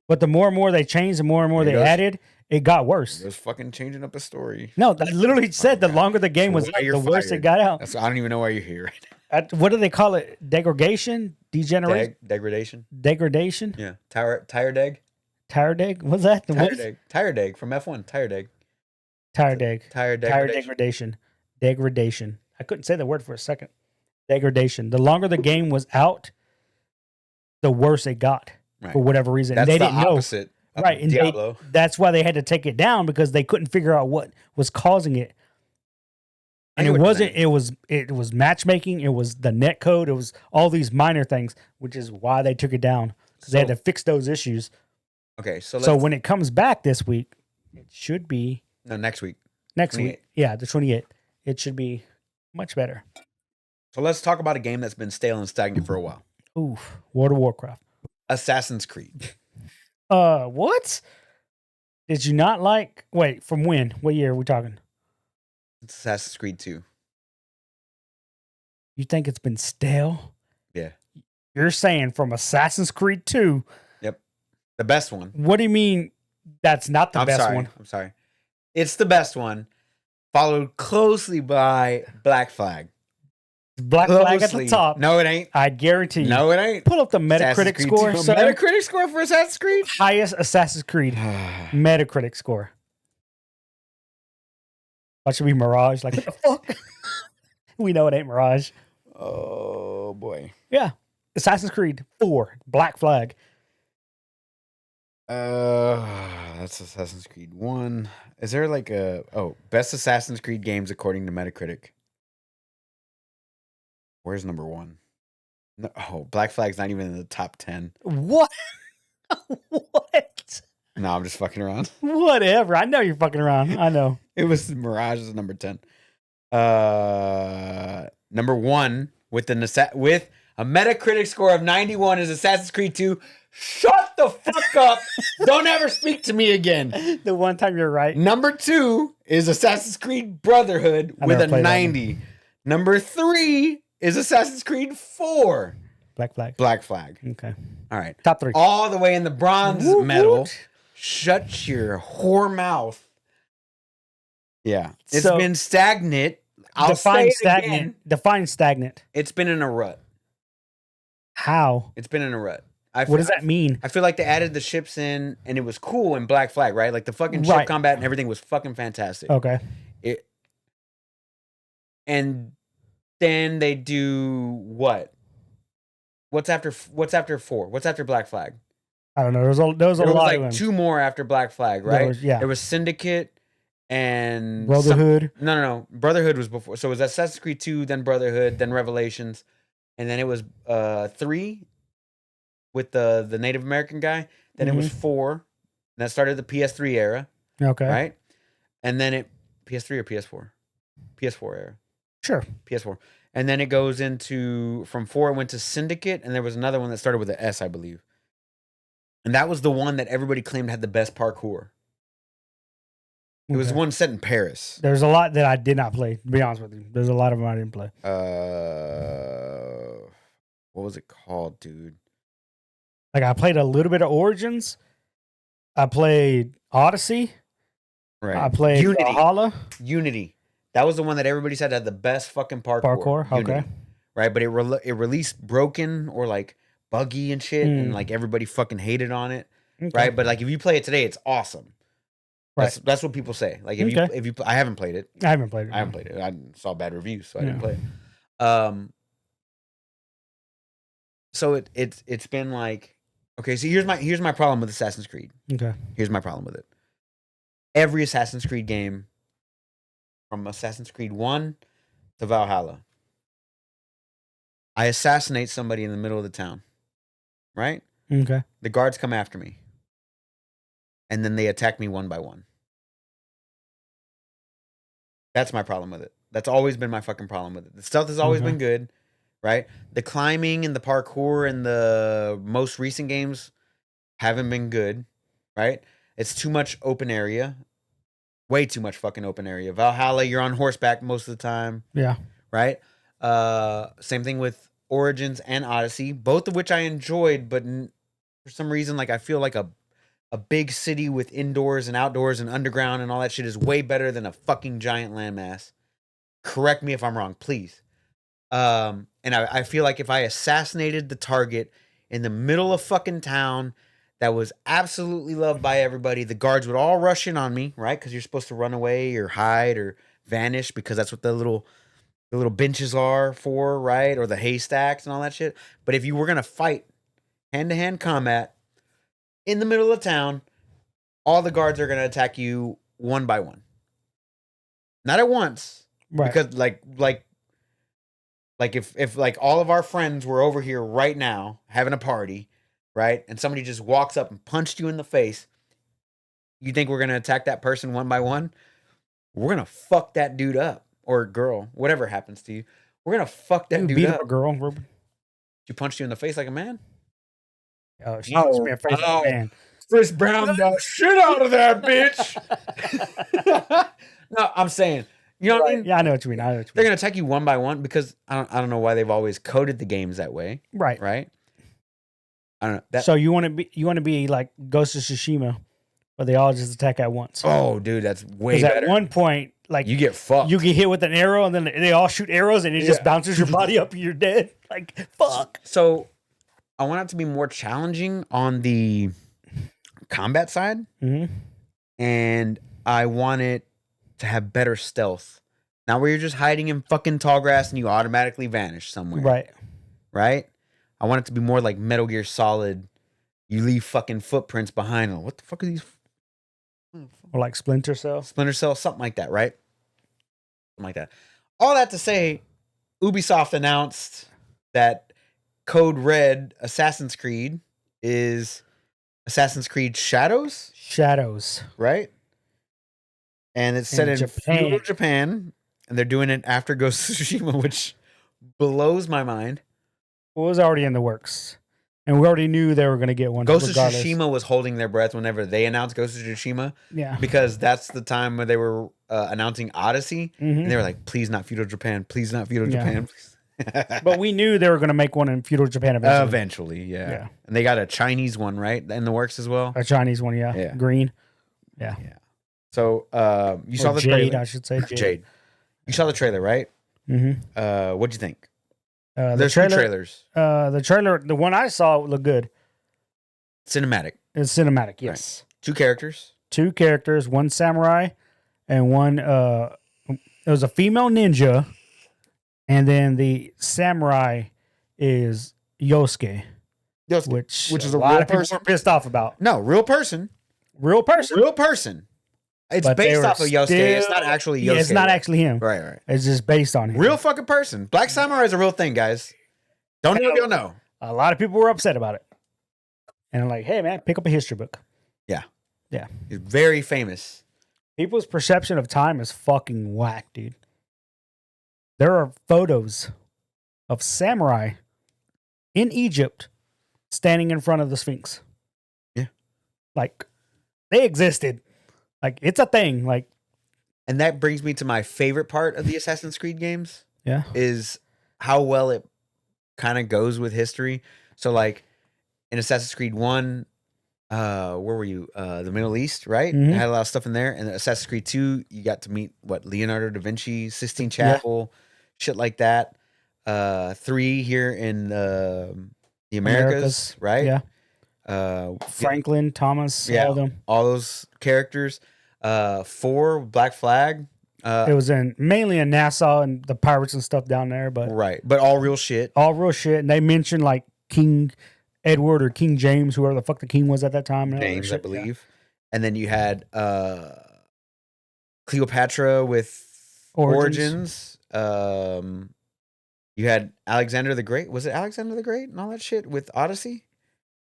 But the more and more they changed, the more and more they added, it got worse. It was fucking changing up the story. No, I literally said the longer the game was, the worse it got out. I don't even know why you're here right now. What do they call it? Degradation? Degeneration? Degradation? Degradation? Yeah. Tire deg? Tire deg? What's that? Tire deg from F1. Tire deg. Tire deg. Tire degradation. Degradation. I couldn't say the word for a second. Degradation. The longer the game was out, the worse it got for whatever reason. That's they the didn't opposite know. Right. And Diablo. That's why they had to take it down because they couldn't figure out what was causing it. And it wasn't, it was matchmaking, it was the net code, it was all these minor things, which is why they took it down. Because they had to fix those issues. Okay, so when it comes back this week, it should be next week. Next week. Yeah, the 28th. It should be much better. So let's talk about a game that's been stale and stagnant for a while. Oof. World of Warcraft. Assassin's Creed. What? Did you not like from when? What year are we talking? It's Assassin's Creed 2. You think it's been stale? Yeah. You're saying from Assassin's Creed 2. Yep. The best one. What do you mean that's not the best one? I'm sorry. It's the best one, followed closely by Black Flag. Black Flag at the top. No, it ain't. I guarantee you. No, it ain't. Pull up the Metacritic score. So Metacritic score for Assassin's Creed? Highest Assassin's Creed Metacritic score. That should be Mirage. Like, what the fuck? We know it ain't Mirage. Oh, boy. Yeah. Assassin's Creed 4, Black Flag. That's Assassin's Creed 1. Is there like best Assassin's Creed games according to Metacritic? Where's number 1? No, Black Flag's not even in the top 10. What? What? No, I'm just fucking around. Whatever. I know you're fucking around. I know. It was Mirage is number 10. Number 1 with a Metacritic score of 91 is Assassin's Creed 2. Shut the fuck up. Don't ever speak to me again. The one time you're right. Number 2 is Assassin's Creed Brotherhood with a 90. Number 3 is Assassin's Creed 4. Black Flag. Black Flag. Okay. All right. Top 3. All the way in the bronze medal. Shut your whore mouth. Yeah. It's been stagnant. Define stagnant. Again. Define stagnant. It's been in a rut. How? It's been in a rut. What does that mean? I feel like they added the ships in and it was cool in Black Flag, right? Like the fucking ship combat and everything was fucking fantastic. Okay. And then they do what? What's after 4? What's after Black Flag? I don't know. There was a lot like of them. 2 more after Black Flag, right? There was Syndicate and Brotherhood. No. Brotherhood was before. So it was Assassin's Creed 2, then Brotherhood, then Revelations, and then it was 3 with the Native American guy. Then it was 4. And that started the PS3 era. Okay. Right? And then PS3 or PS4? PS4 era. Sure. PS4. And then it goes from 4 it went to Syndicate, and there was another one that started with an S, I believe. And that was the one that everybody claimed had the best parkour. It was one set in Paris. There's a lot that I did not play, to be honest with you. There's a lot of them I didn't play. What was it called, dude? Like, I played a little bit of Origins. I played Odyssey. Right. I played Valhalla. Unity. That was the one that everybody said had the best fucking parkour. Unity. Okay. Right, but it released broken or like buggy and shit, and like everybody fucking hated on it. Okay. Right, but like if you play it today, it's awesome. Right. That's what people say. Like if you I haven't played it. I haven't played it. I saw bad reviews, so I didn't play it. So it's been like, okay, so here's my problem with Assassin's Creed. Okay. Here's my problem with it. Every Assassin's Creed game, from Assassin's Creed 1 to Valhalla, I assassinate somebody in the middle of the town. Right? Okay. The guards come after me. And then they attack me one by one. That's my problem with it. That's always been my fucking problem with it. The stealth has always been good. right? The climbing and the parkour in the most recent games haven't been good, right? It's too much open area, way too much fucking open area. Valhalla, you're on horseback most of the time, Yeah. right? Same thing with Origins and Odyssey, both of which I enjoyed, but for some reason, like I feel like a big city with indoors and outdoors and underground and all that shit is way better than a fucking giant landmass. Correct me if I'm wrong, please. And I feel like if I assassinated the target in the middle of fucking town that was absolutely loved by everybody, the guards would all rush in on me, right? Because you're supposed to run away or hide or vanish because that's what the little benches are for, right? Or the haystacks and all that shit. But if you were gonna fight hand-to-hand combat in the middle of town, all the guards are gonna attack you one by one. Not at once. Right. Because like if like all of our friends were over here right now having a party, right? And somebody just walks up and punched you in the face, you think we're gonna attack that person one by one? We're gonna fuck that dude up. Or girl, whatever happens to you. We're gonna fuck that You dude beat up. up a girl, Ruben. She punched you in the face like a man? Oh, she punched me in the face like a man. Chris Brown the shit out of that bitch. No, I'm saying, you know what I mean? Yeah, I know what you mean. I know what you They're mean. gonna attack you one by one because I don't know why they've always coded the games that way, Right. right? I don't know. That So you want to be like Ghost of Tsushima, where they all just attack at once. oh, dude, that's way Because better. at one point, like You get fucked. you get hit with an arrow, and then they all shoot arrows, and it just Yeah. bounces your body up, and you're dead. Like fuck. So I want it to be more challenging on the combat side, Mm-hmm. and I want it to have better stealth. Not where you're just hiding in fucking tall grass and you automatically vanish somewhere. Right. Right? I want it to be more like Metal Gear Solid. You leave fucking footprints behind. What the fuck are these? Or like Splinter Cell. Splinter Cell, something like that, right? Something like that. All that to say, Ubisoft announced that Code Red Assassin's Creed is Assassin's Creed Shadows, Shadows. right? And it's set in Japan. feudal Japan, and they're doing it after Ghost of Tsushima, which blows my mind. Well, it was already in the works, and we already knew they were going to get one. Ghost regardless. of Tsushima was holding their breath whenever they announced Ghost of Tsushima, Yeah. because that's the time when they were announcing Odyssey, Mhm. and they were like, "Please not feudal Japan, please not feudal Yeah. Japan." But we knew they were going to make one in feudal Japan eventually. Eventually, yeah. Yeah. And they got a Chinese one, right, in the works as well. A Chinese one, yeah. Yeah. Green. Yeah. So you saw Or the Jade, trailer. I should say. Jade. You saw the trailer, right? Mm-hmm. What'd you think? The Two trailers. the one I saw looked good. Cinematic. It's cinematic, yes. Two characters. Two characters, one samurai and one it was a female ninja, and then the samurai is Yosuke, which is a a lot real of people person. were pissed off about. No, real person. Real person. Real person. It's But they based were off of Yosuke. It's not actually Yosuke. Yeah, it's not actually him. Right. It's just based on him. Real fucking person. Black Samurai is a real thing, guys. Don't know if you'll know. A lot of people were upset about it. And I'm like, hey man, pick up a history book. Yeah. Yeah. He's very famous. People's perception of time is fucking whack, dude. There are photos of samurai in Egypt standing in front of the Sphinx. Yeah. Like, they existed. Like, it's a thing. Like, And that brings me to my favorite part of the Assassin's Creed games. yeah. Is how well it kind of goes with history. So like in Assassin's Creed 1, where were you? The Middle East, right? Mhm. It had a lot of stuff in there. And Assassin's Creed 2, you got to meet Leonardo da Vinci, Sistine Chapel, shit like that. 3 here in the Americas, right? Yeah. Franklin, Thomas, yeah, all of them. all those characters. 4, Black Flag. It was mainly in Nassau and the pirates and stuff down there, but Right. But all real shit. all real shit. And they mentioned like King Edward or King James, whoever the fuck the king was at that time. and all that James, I shit. believe. And then you had Cleopatra with Origins. You had Alexander the Great. Was it Alexander the Great and all that shit with Odyssey?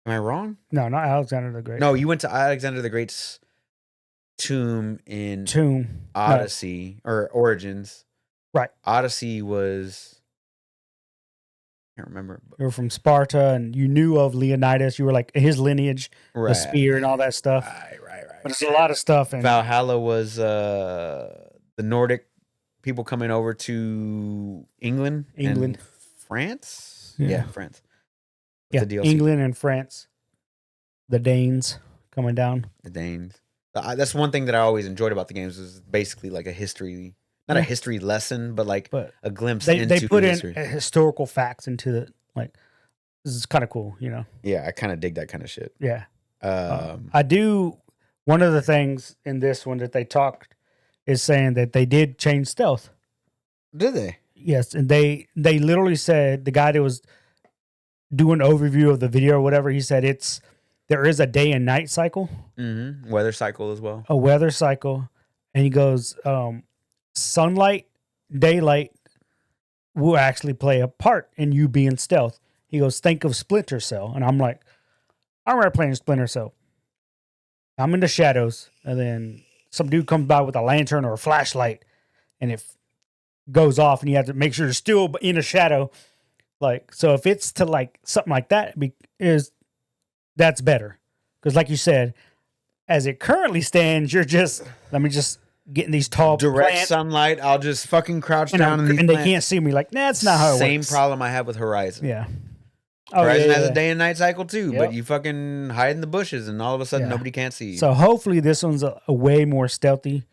Am I wrong? No, not Alexander the Great. No, you went to Alexander the Great's tomb in Tomb. Odyssey or Origins. Right. Odyssey was can't remember. You were from Sparta, and you knew of Leonidas. You were like his lineage, Right. the spear, and all that stuff. Right. But it's a lot of stuff. And Valhalla was the Nordic people coming over to England. And France. Yeah, France. Yeah, the DLC. England and France. The Danes coming down. The Danes. That's one thing that I always enjoyed about the games is basically like a history, not a history lesson, but like a glimpse into they put history. in historical facts into the like. This is kind of cool, you know. Yeah, I kind of dig that kind of shit. Yeah, I do. One of the things in this one that they talked is saying that they did change stealth. Did they? Yes, and they literally said, the guy that was doing an overview of the video or whatever, he said there is a day and night cycle, weather cycle as well, a weather cycle, and he goes, sunlight, daylight will actually play a part in you being stealth. He goes, think of Splinter Cell, and I'm like, I remember playing Splinter Cell. I'm in the shadows, and then some dude comes by with a lantern or a flashlight, and it goes off, and you have to make sure you're still in a shadow. Like, so if it's to like something like that, that's better. Because like you said, as it currently stands, you're just, let me just get in these tall direct plants, sunlight. I'll just fucking crouch down in these and they plants. can't see me. Like, that's not how it Same works. problem I have with Horizon. Yeah. Horizon has a day and night cycle too, Yep. but you fucking hide in the bushes and all of a sudden nobody can't see you. So hopefully this one's a way more stealthy.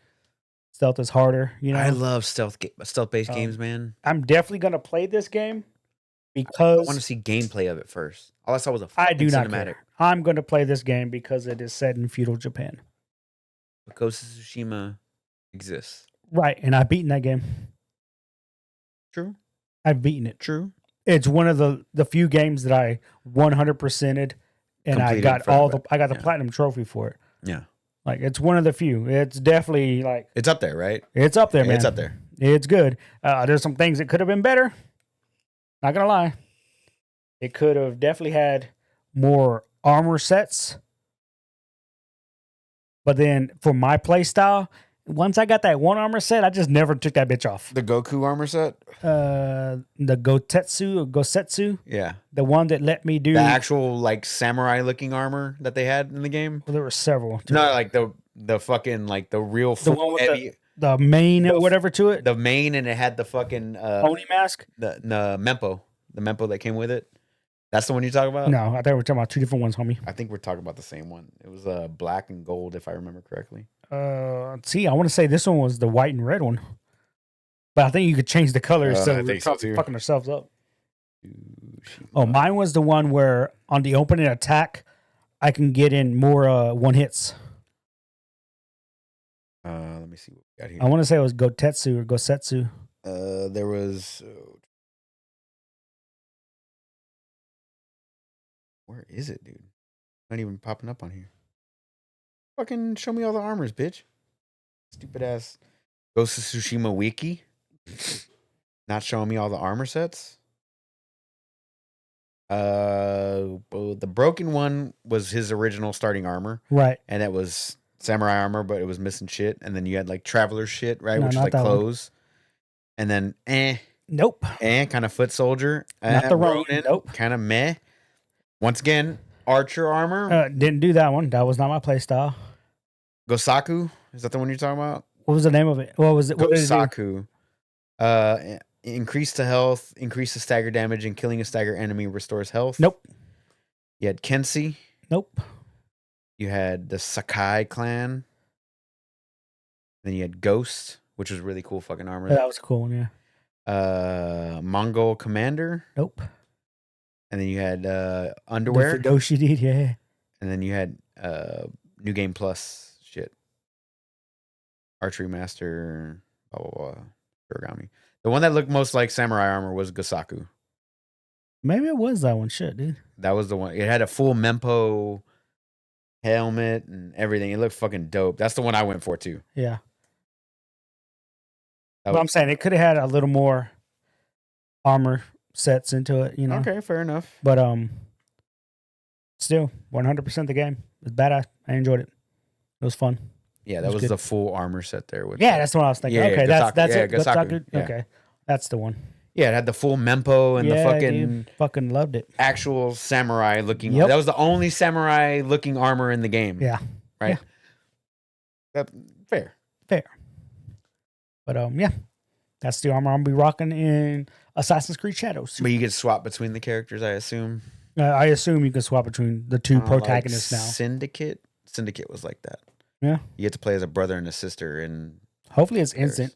Stealth is harder, you know. I love stealth-based games, man. I'm definitely gonna play this game I because want to see gameplay of it first. All I saw was a I fucking do not cinematic. care. I'm gonna play this game because it is set in feudal Japan. But Ghost of Tsushima exists. Right, and I've beaten that game. True. I've beaten it. True. It's one of the few games that I 100%ed, and I got the platinum trophy for it. Yeah. Like, it's one of the few. It's definitely like It's up there, right? It's up there, man. It's up there. It's good. There's some things that could have been better. Not gonna lie. It could have definitely had more armor sets. But then for my play style, once I got that one armor set, I just never took that bitch off. The Goku armor set? The Gosetsu. Yeah. The one that let me do the actual like samurai looking armor that they had in the game. Well, there were several. No, like the fucking like the real the one with heavy the mane or whatever to it. The mane, and it had the fucking pony mask. The mempo. The mempo that came with it. That's the one you talk about? No, I thought we were talking about two different ones, homie. I think we're talking about the same one. It was black and gold, if I remember correctly. See, I want to say this one was the white and red one, but I think you could change the colors so we're fucking ourselves up. Oh, mine was the one where on the opening attack, I can get in more one hits. Let me see what we got here. I want to say it was Gotetsu or Gosetsu. There was. Where is it, dude? Not even popping up on here. Fucking show me all the armors, bitch. Stupid ass Ghost of Tsushima wiki. Not showing me all the armor sets. The broken one was his original starting armor. Right. And that was samurai armor, but it was missing shit. And then you had like traveler shit, right? No, which is like clothes. One. And then Nope. Kind of foot soldier. Not the Ronin. Nope. Kind of meh. Once again, archer armor. Didn't do that one. That was not my play style. Gosaku? Is that the one you're talking about? What was the name of it? What was it? Gosaku. Increase to health, increase the stagger damage, and killing a stagger enemy restores health. Nope. You had Kenshi. Nope. You had the Sakai clan. Then you had Ghost, which was really cool fucking armor. That was a cool one, yeah. Mongol Commander. Nope. And then you had Underwear. The Fudoshi did, yeah. And then you had New Game Plus shit. Archery Master, blah, blah, blah. Origami. The one that looked most like samurai armor was Gosaku. Maybe it was that one. Shit, dude. That was the one. It had a full Mempo helmet and everything. It looked fucking dope. That's the one I went for too. Yeah. Well, I'm saying it could have had a little more armor sets into it, you know. Okay, fair enough. But still 100% the game. It's badass. I enjoyed it. It was fun. Yeah, that was the full armor set there. With that's the one I was thinking. Yeah, okay, Gosaku. that's it. Gosaku. Gosaku. Yeah. Okay, that's the one. Yeah, it had the full mempo and the dude, fucking loved it. actual samurai looking. Yep. That was the only samurai looking armor in the game. Yeah, Right. That, fair. But yeah, that's the armor I'm gonna be rocking in Assassin's Creed Shadows. But you could swap between the characters, I assume. I assume you can swap between the two protagonists like now. Syndicate was like that. Yeah, you get to play as a brother and a sister, and hopefully it's instant,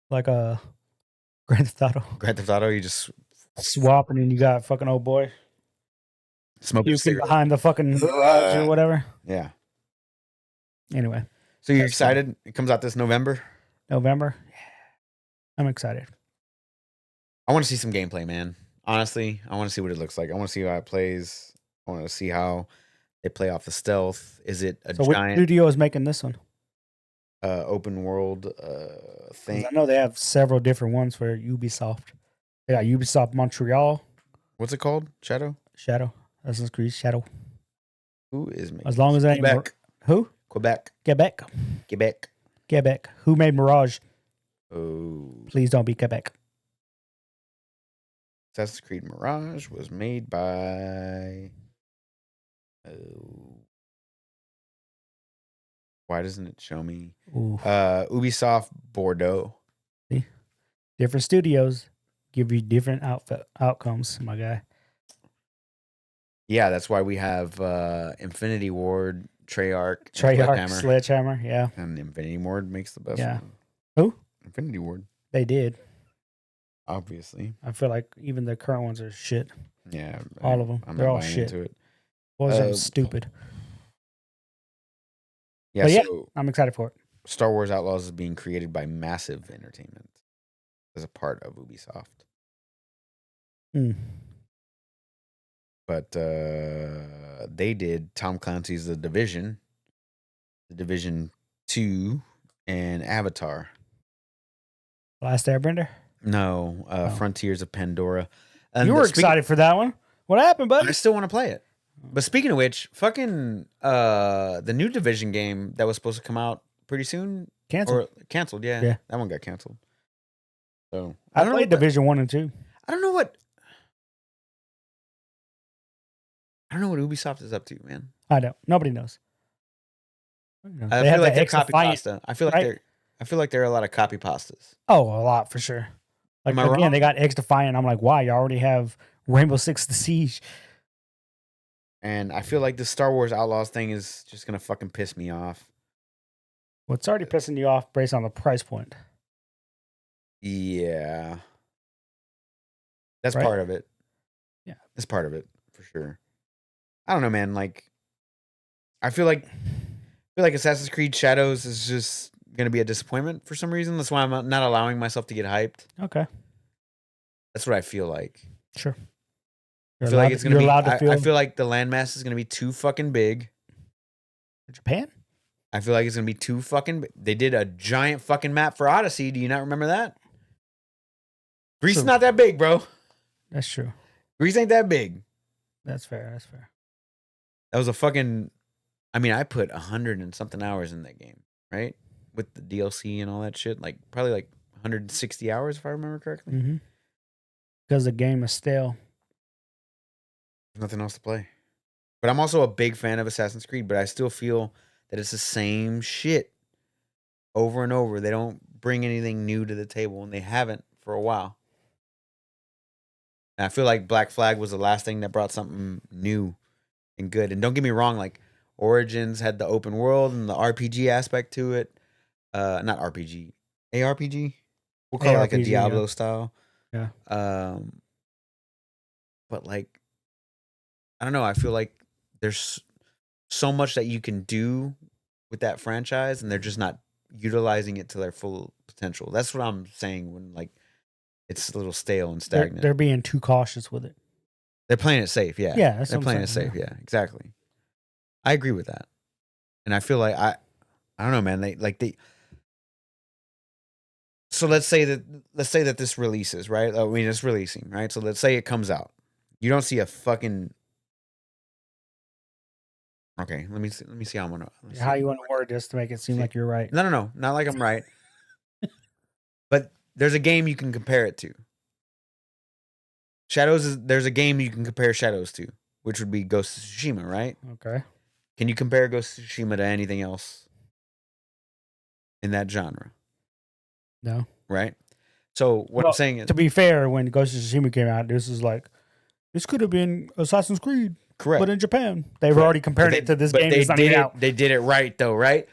like a Grand Theft Auto. Grand Theft Auto, you just swap, and then you got fucking old boy smoking behind the fucking garage or whatever. Yeah. Anyway, so you're excited? It comes out this November. Yeah, I'm excited. I want to see some gameplay, man. Honestly, I want to see what it looks like. I want to see how it plays. I want to see how they play off the stealth. Is it a giant? Which studio is making this one? Open world thing. I know they have several different ones for Ubisoft. They got Ubisoft Montreal. What's it called? Shadow. Assassin's Creed Shadow. Who is making? As long as that Quebec. Who? Quebec. Who made Mirage? Oh, please don't be Quebec. Assassin's Creed Mirage was made by. Why doesn't it show me? Ubisoft Bordeaux. See? Different studios give you different outcomes, my guy. Yeah, that's why we have Infinity Ward, Treyarch, Sledgehammer, yeah. And Infinity Ward makes the best one. Who? Infinity Ward. They did. Obviously. I feel like even the current ones are shit. Yeah. All of them. They're all shit. Into it. Was stupid. Yeah, but yeah, I'm excited for it. Star Wars Outlaws is being created by Massive Entertainment as a part of Ubisoft. But they did Tom Clancy's The Division 2, and Avatar. Last Airbender? No, Frontiers of Pandora. And you were excited for that one. What happened, bud? I still want to play it. But speaking of which, fucking the new Division game that was supposed to come out pretty soon canceled. Yeah, that one got canceled. So I played Division 1 and 2. I don't know what Ubisoft is up to, man. I don't. Nobody knows. I feel like they're copy pasta. I feel like there are a lot of copy pastas. Oh, a lot for sure. Like again, they got X Defiant. I'm like, why? You already have Rainbow Six The Siege. And I feel like the Star Wars Outlaws thing is just gonna fucking piss me off. Well, it's already pissing you off based on the price point. Yeah. That's part of it. Yeah. That's part of it, for sure. I don't know, man. Like, I feel like Assassin's Creed Shadows is just gonna be a disappointment for some reason. That's why I'm not allowing myself to get hyped. Okay. That's what I feel like. Sure. I feel like it's gonna be. I feel like the landmass is gonna be too fucking big. Japan? I feel like it's gonna be too fucking. They did a giant fucking map for Odyssey. Do you not remember that? Greece is not that big, bro. That's true. Greece ain't that big. That's fair. That was a fucking. I mean, I put 100 and something hours in that game, right? With the DLC and all that shit, like probably like 160 hours if I remember correctly. Mm-hmm. Because the game is stale. There's nothing else to play. But I'm also a big fan of Assassin's Creed, but I still feel that it's the same shit over and over. They don't bring anything new to the table, and they haven't for a while. And I feel like Black Flag was the last thing that brought something new and good. And don't get me wrong, like Origins had the open world and the RPG aspect to it. Not RPG, ARPG. We'll call it like a Diablo style. Yeah. But like, I don't know. I feel like there's so much that you can do with that franchise, and they're just not utilizing it to their full potential. That's what I'm saying when like it's a little stale and stagnant. They're being too cautious with it. They're playing it safe. Yeah. Yeah. They're playing it safe. Yeah, exactly. I agree with that. And I feel like I don't know, man. So let's say that this releases, right? I mean, it's releasing, right? So let's say it comes out. You don't see a fucking. Okay, let me see how I'm gonna. How you want to word this to make it seem like you're right? No, not like I'm right. But there's a game you can compare it to. there's a game you can compare Shadows to, which would be Ghost of Tsushima, right? Okay. Can you compare Ghost of Tsushima to anything else in that genre, No. right? So what I'm saying is, to be fair, when Ghost of Tsushima came out, this could have been Assassin's Creed, correct. but in Japan. They've already compared it to this game that's not even out. They did it right though, right?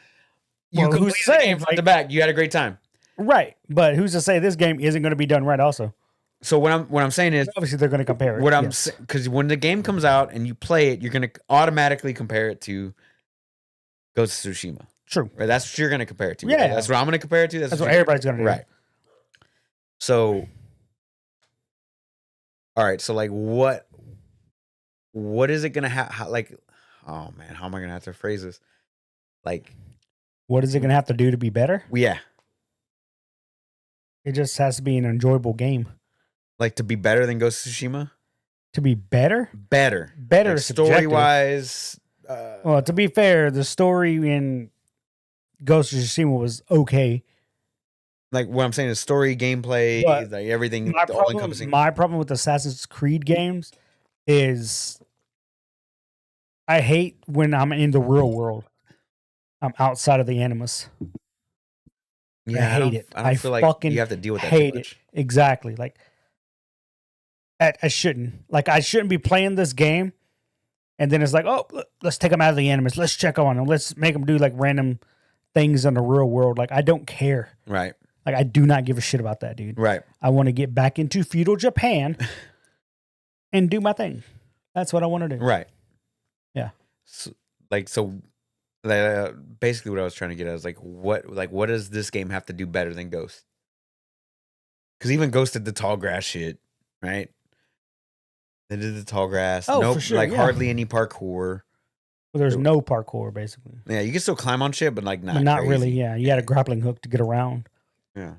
You Well, completed who's the saying, game front to back. You had a great time. Right, but who's to say this game isn't going to be done right also? So what I'm saying is, Obviously they're going to compare it. what I'm saying, because when the game comes out and you play it, you're going to automatically compare it to Ghost of Tsushima. True. Right? That's what you're going to compare it to. Yeah. Right? That's what I'm going to compare it to. That's what everybody's going to do. Right. So, all right. So, like, what is it going to have? Like, oh man, how am I going to have to phrase this? Like, what is it going to have to do to be better? Yeah. It just has to be an enjoyable game. Like, to be better than Ghost of Tsushima? To be better? Better. Better like, story-wise. Well, to be fair, the story in Ghost of Tsushima was okay. Like, what I'm saying is story, gameplay, But like everything, like, all-encompassing. My problem with Assassin's Creed games is I hate when I'm in the real world. I'm outside of the Animus. Yeah, I hate it. I feel like you have to deal with that hate too much. it. Exactly. Like, I shouldn't. Like, I shouldn't be playing this game, and then it's like, oh, let's take them out of the Animus. Let's check on them. Let's make them do like random things in the real world. Like, I don't care. Right. Like, I do not give a shit about that, dude. Right. I want to get back into feudal Japan and do my thing. That's what I want to do. Right. Yeah. So, basically what I was trying to get at is what does this game have to do better than Ghost? Because even Ghost did the tall grass shit, right? They did the tall grass. Oh, for sure, hardly any parkour. Well, there's no parkour, basically. Yeah, you can still climb on shit, but like not. But not crazy. really. Yeah, you had a grappling hook to get around. Yeah.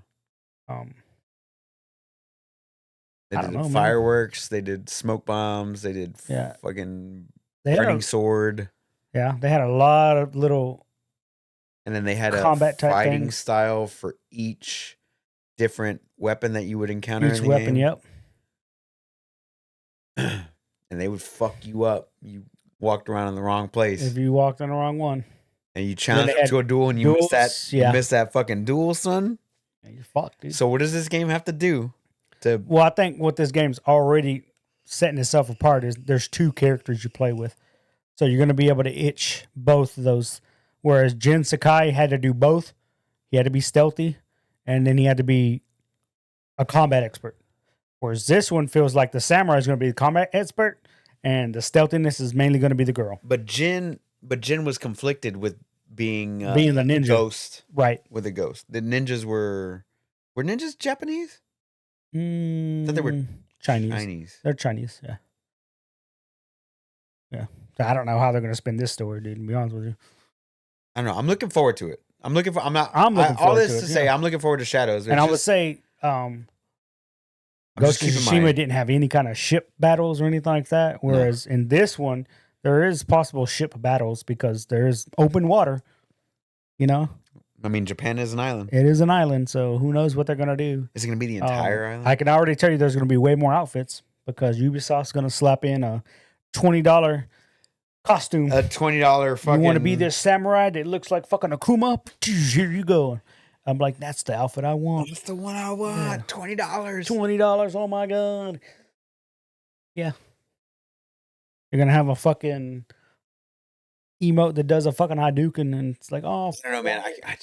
They did fireworks. Man. They did smoke bombs. They did fucking burning sword. Yeah, they had a lot of little. And then they had combat a fighting style for each different weapon that you would encounter. Each weapon, game. Yep. And they would fuck you up. You walked around in the wrong place. If you walked on the wrong one. And you challenged up to a duel and you missed that. Yeah. You missed that fucking duel, son. Yeah, you're fucked, dude. So what does this game have to do? Well, I think what this game's already setting itself apart is there's two characters you play with. So you're going to be able to itch both of those. Whereas Jin Sakai had to do both. He had to be stealthy, and then he had to be a combat expert. Whereas this one feels like the samurai is going to be the combat expert, and the stealthiness is mainly going to be the girl. But Jin was conflicted with being the ninja ghost, right? With a ghost. The ninjas were ninjas Japanese? I thought they were Chinese. They're Chinese, yeah. Yeah. So I don't know how they're going to spin this story, dude, to be honest with you. I don't know. I'm looking forward to it. I'm looking forward to say, I'm looking forward to Shadows. And I would say, Ghost of Tsushima didn't have any kind of ship battles or anything like that. Whereas in this one, there is possible ship battles because there is open water, you know? I mean, Japan is an island. It is an island, so who knows what they're going to do. Is it going to be the entire island? I can already tell you there's going to be way more outfits because Ubisoft's going to slap in a $20 costume. A $20 fucking... You want to be this samurai that looks like fucking Akuma? Here you go. I'm like, that's the outfit I want. That's the one I want. Yeah. $20. $20. Oh, my God. Yeah. You're going to have a fucking... emote that does a fucking Hadouken, and it's like, oh, I don't know, man. I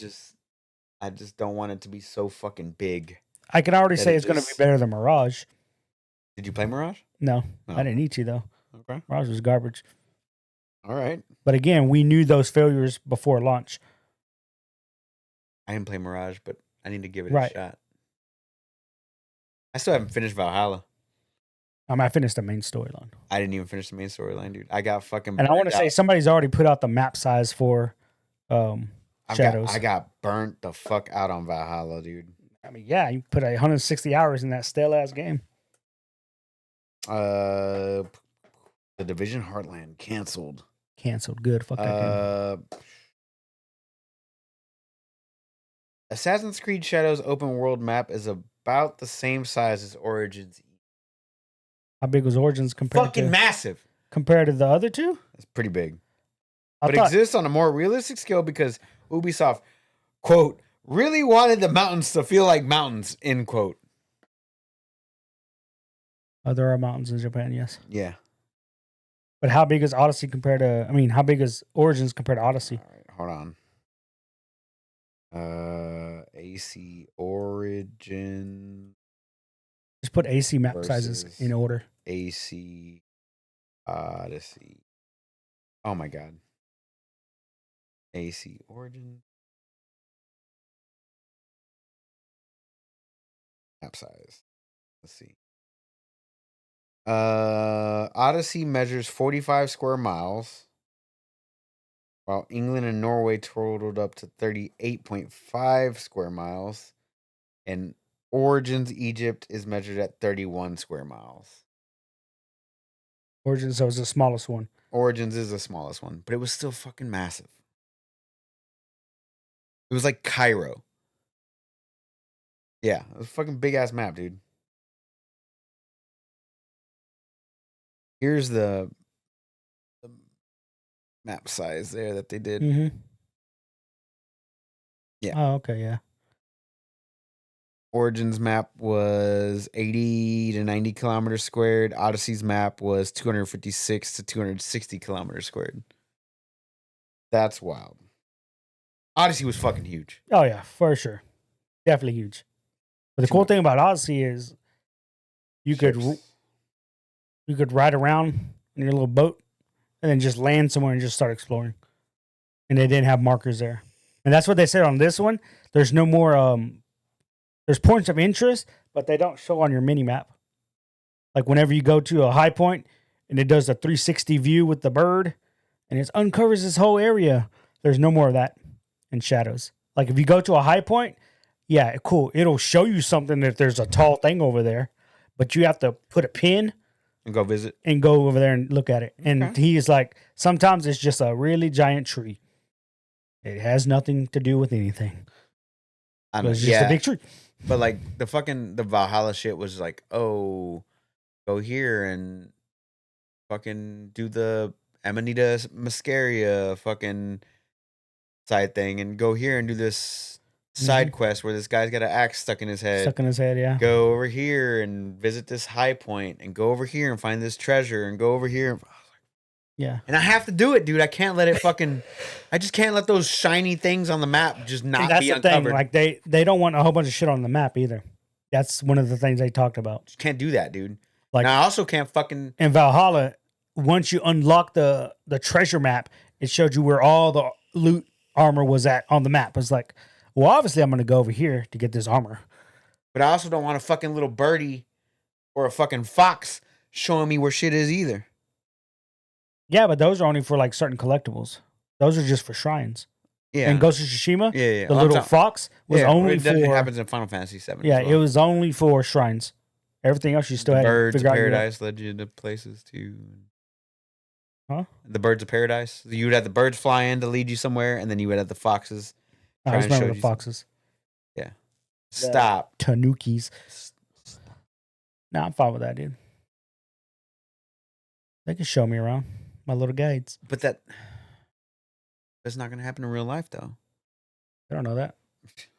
just don't want it to be so fucking big. I can already say it's going to be better than Mirage. Did you play Mirage? No, I didn't need to though. Okay, Mirage was garbage. All right, but again, we knew those failures before launch. I didn't play Mirage, but I need to give it a shot. I still haven't finished Valhalla. I finished the main storyline. I didn't even finish the main storyline, dude. I got fucking... And I want to say somebody's already put out the map size for Shadows. I got burnt the fuck out on Valhalla, dude. I mean, yeah, you put 160 hours in that stale-ass game. The Division Heartland canceled. Good. Fuck that game. Assassin's Creed Shadows open world map is about the same size as Origins. How big was Origins Fucking massive. compared to the other two? It's pretty big. I But thought, exists on a more realistic scale because Ubisoft, quote, really wanted the mountains to feel like mountains, end quote. there are mountains in Japan, yes. Yeah. But how big is Odyssey compared to? I mean, how big is Origins compared to Odyssey? All right, hold on. AC Origin Just put AC map sizes versus in order. AC Odyssey. Oh my god. AC Origin. Map size. Let's see. Odyssey measures 45 square miles, while England and Norway totaled up to 38.5 square miles, and Origins Egypt is measured at 31 square miles. Origins, so it's the smallest one. Origins is the smallest one, but it was still fucking massive. It was like Cairo. Yeah, it was a fucking big ass map, dude. Here's the map size there that they did. Mm-hmm. Yeah. Oh, okay, yeah. Origins map was 80 to 90 kilometers squared. Odyssey's map was 256 to 260 kilometers squared. That's wild. Odyssey was fucking huge. Oh yeah, for sure, definitely huge. But the cool thing about Odyssey is you could ride around in your little boat and then just land somewhere and just start exploring. And they didn't have markers there, and that's what they said on this one. There's no more. There's points of interest, but they don't show on your mini map. Like whenever you go to a high point and it does a 360 view with the bird, and it uncovers this whole area. There's no more of that in Shadows. Like if you go to a high point, yeah, cool. It'll show you something if there's a tall thing over there, but you have to put a pin and go visit and go over there and look at it. And Okay. he is like, sometimes it's just a really giant tree. It has nothing to do with anything. I know. It's just Yeah, a big tree. but like the Valhalla shit was like, oh, go here and fucking do the Amanita Muscaria fucking side thing, and go here and do this side quest where this guy's got an axe stuck in his head. Stuck in his head, yeah. Go over here and visit this high point, and go over here and find this treasure, and go over here. And, Yeah. and I have to do it, dude. I can't let it fucking. I just can't let those shiny things on the map just not That's be the uncovered. thing. Like they don't want a whole bunch of shit on the map either. That's one of the things they talked about. Just can't do that, dude. Like, and I also can't fucking. in Valhalla, once you unlock the treasure map, it showed you where all the loot armor was at on the map. It's like, well, obviously I'm gonna go over here to get this armor. But I also don't want a fucking little birdie or a fucking fox showing me where shit is either. Yeah, but those are only for like certain collectibles. Those are just for shrines. Yeah. And Ghost of Tsushima, yeah. the little fox was only it for. happens in Final Fantasy VII. Yeah, as well. it was only for shrines. Everything else you still The had birds to of figure out. paradise led you to places too. Huh? The birds of paradise. You would have the birds fly in to lead you somewhere, and then you would have the foxes. I just try and remember show the you foxes. Yeah. Stop. Tanukis. Nah, I'm fine with that, dude. They can show me around. My little guides. But that's not going to happen in real life, though. I don't know that.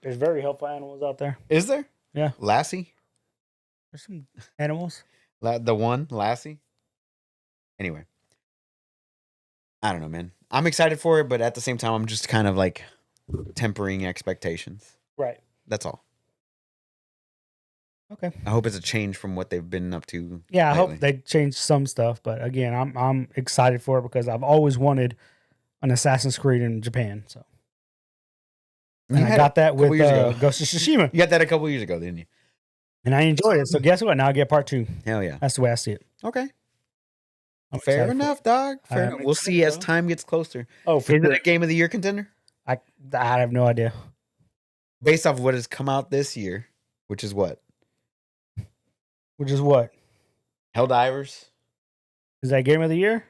There's very helpful animals out there. Is there? Yeah. Lassie? There's some animals. The one, Lassie? Anyway. I don't know, man. I'm excited for it, but at the same time, I'm just kind of like tempering expectations. Right. That's all. Okay. I hope it's a change from what they've been up to. Yeah, I lately. hope they change some stuff, but again, I'm excited for it because I've always wanted an Assassin's Creed in Japan. So, and You I had got it that a couple with years ago. Ghost of Tsushima, You got that a couple years ago, didn't you? and I enjoyed it. So guess what? Now I get part 2. Hell yeah. That's the way I see it. Okay. I'm Fair excited for enough, dog. I Fair am enough. We'll excited, see as bro. time gets closer. it. Oh, for Is it sure. a Game of the Year contender? I have no idea. Based off of what has come out this year, which is what? Which is what? Helldivers. Is that Game of the Year?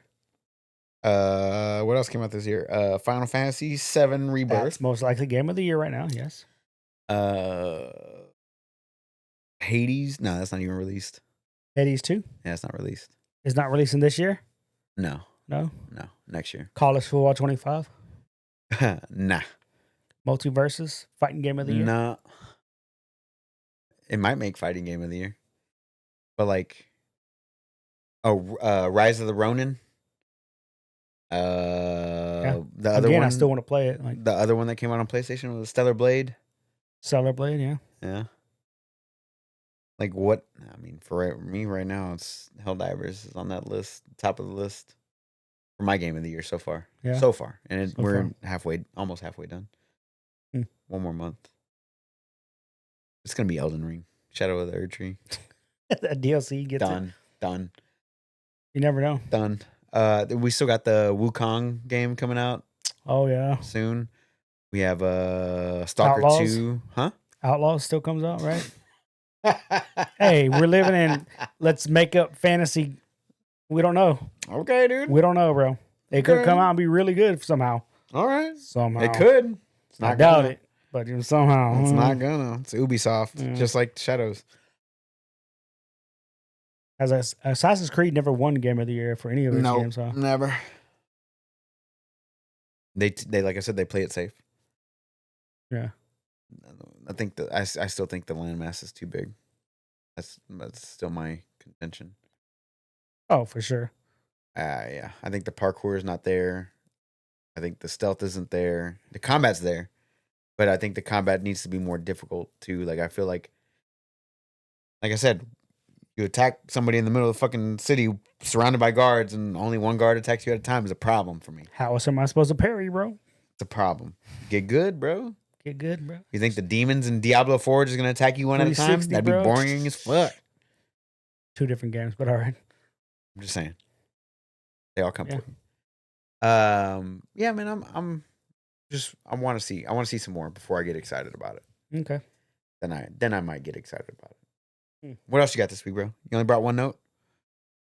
What else came out this year? Final Fantasy VII Rebirth. That's most likely Game of the Year right now. Yes. Hades. No, that's not even released. Hades 2 Yeah, it's not released. is not releasing this year. No, No. next year. Call us Football 25. Nah, Multiverses fighting game of the year. no. It might make fighting game of the year, but like, Rise of the Ronin. The other Again, one, I still want to play it. Like the other one that came out on PlayStation was Stellar Blade. Stellar Blade, yeah. Yeah. Like what? I mean, for me right now, it's Helldivers is on that list, top of the list for my game of the year so far. Yeah. So far, and So we're far. almost halfway done. Hmm. One more month. It's gonna be Elden Ring, Shadow of the Erdtree. That DLC gets Done. You never know. Done. We still got the Wukong game coming out Oh yeah. soon. We have Stalker Outlaws? 2. Huh? Outlaws still comes out, right? Hey, we're living in let's make up fantasy. We don't know. Okay, dude. We don't know, bro. It could Okay. come out and be really good somehow. All right. Somehow. It could. It's I not doubt gonna. it. But somehow. It's not gonna. It's Ubisoft, Yeah. just like Shadows. As Assassin's Creed never won Game of the Year for any of its No, games, huh? never. They like I said, they play it safe. Yeah. I think that I still think the landmass is too big. That's still my contention. Oh, for sure. Yeah, I think the parkour is not there. I think the stealth isn't there. The combat's there, but I think the combat needs to be more difficult too. Like I feel like I said, you attack somebody in the middle of the fucking city, surrounded by guards, and only one guard attacks you at a time is a problem for me. How else am I supposed to parry, bro? It's a problem. Get good, bro. Get good, bro. You think the demons in Diablo 4 are just gonna attack you one at a time? 360, That'd be bro. boring as fuck. Two different games, but all right. I'm just saying. They all come Yeah. for you. Yeah, man, I want to see some more before I get excited about it. Okay. Then I might get excited about it. Hmm. What else you got this week, bro? You only brought one note?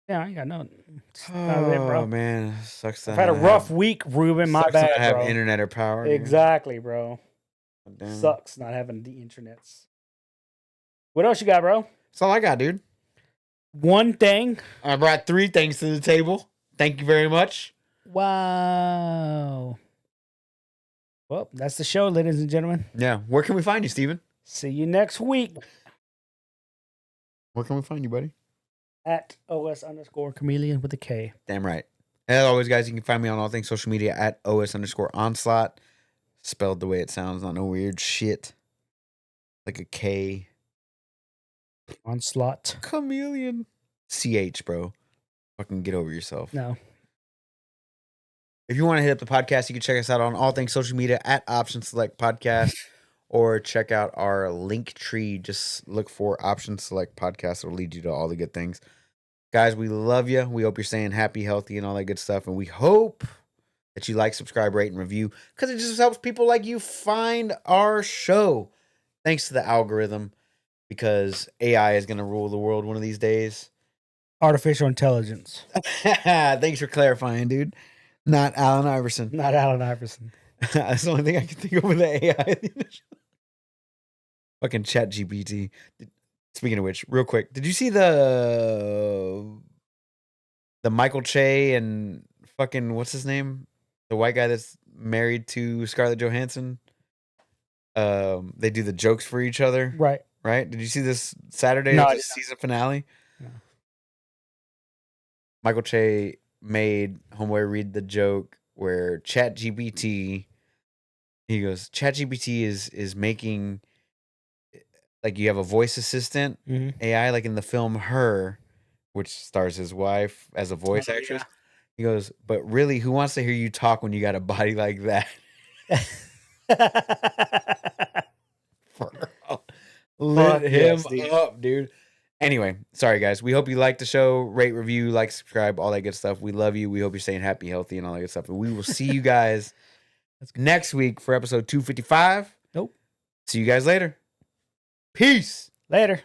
Yeah, I ain't got no. Oh, man. Sucks. I've had a rough week, Ruben. My bad, I have bro. internet or power. Dude. Exactly, bro. Damn. Sucks not having the internets. What else you got, bro? That's all I got, dude. One thing. I brought 3 things to the table. Thank you very much. Wow. Well, that's the show, ladies and gentlemen. Yeah. Where can we find you, Steven? See you next week Where can we find you, buddy? at OS_chameleon with a K. Damn right. As always, guys, you can find me on all things social media at OS_onslaught. Spelled the way it sounds, not no weird shit. Like a K. Onslaught. Chameleon. CH, bro. Fucking get over yourself. No. If you want to hit up the podcast, you can check us out on all things social media at Option Select Podcast or check out our link tree. Just look for Option Select Podcast. It'll lead you to all the good things. Guys, we love you. We hope you're staying happy, healthy, and all that good stuff. And we hope that you like, subscribe, rate, and review because it just helps people like you find our show. Thanks to the algorithm because AI is going to rule the world one of these days. Artificial intelligence. Thanks for clarifying, dude. Not Allen Iverson. Not Allen Iverson. That's the only thing I can think of with the AI. Fucking Chat GPT. Speaking of which, real quick, did you see the Michael Che and fucking what's his name? The white guy that's married to Scarlett Johansson. They do the jokes for each other. Right. Right? Did you see this Saturday? No, The season finale? No. Michael Che made Homeboy read the joke where ChatGPT, he goes, ChatGPT is making, like you have a voice assistant AI, like in the film Her, which stars his wife as a voice actress. Yeah. He goes, but really, who wants to hear you talk when you got a body like that? Lit him up, dude. Anyway, sorry guys. We hope you like the show. Rate, review, like, subscribe, all that good stuff. We love you. We hope you're staying happy, healthy, and all that good stuff. And we will see you guys next week for episode 255. Nope. See you guys later. Peace. Later.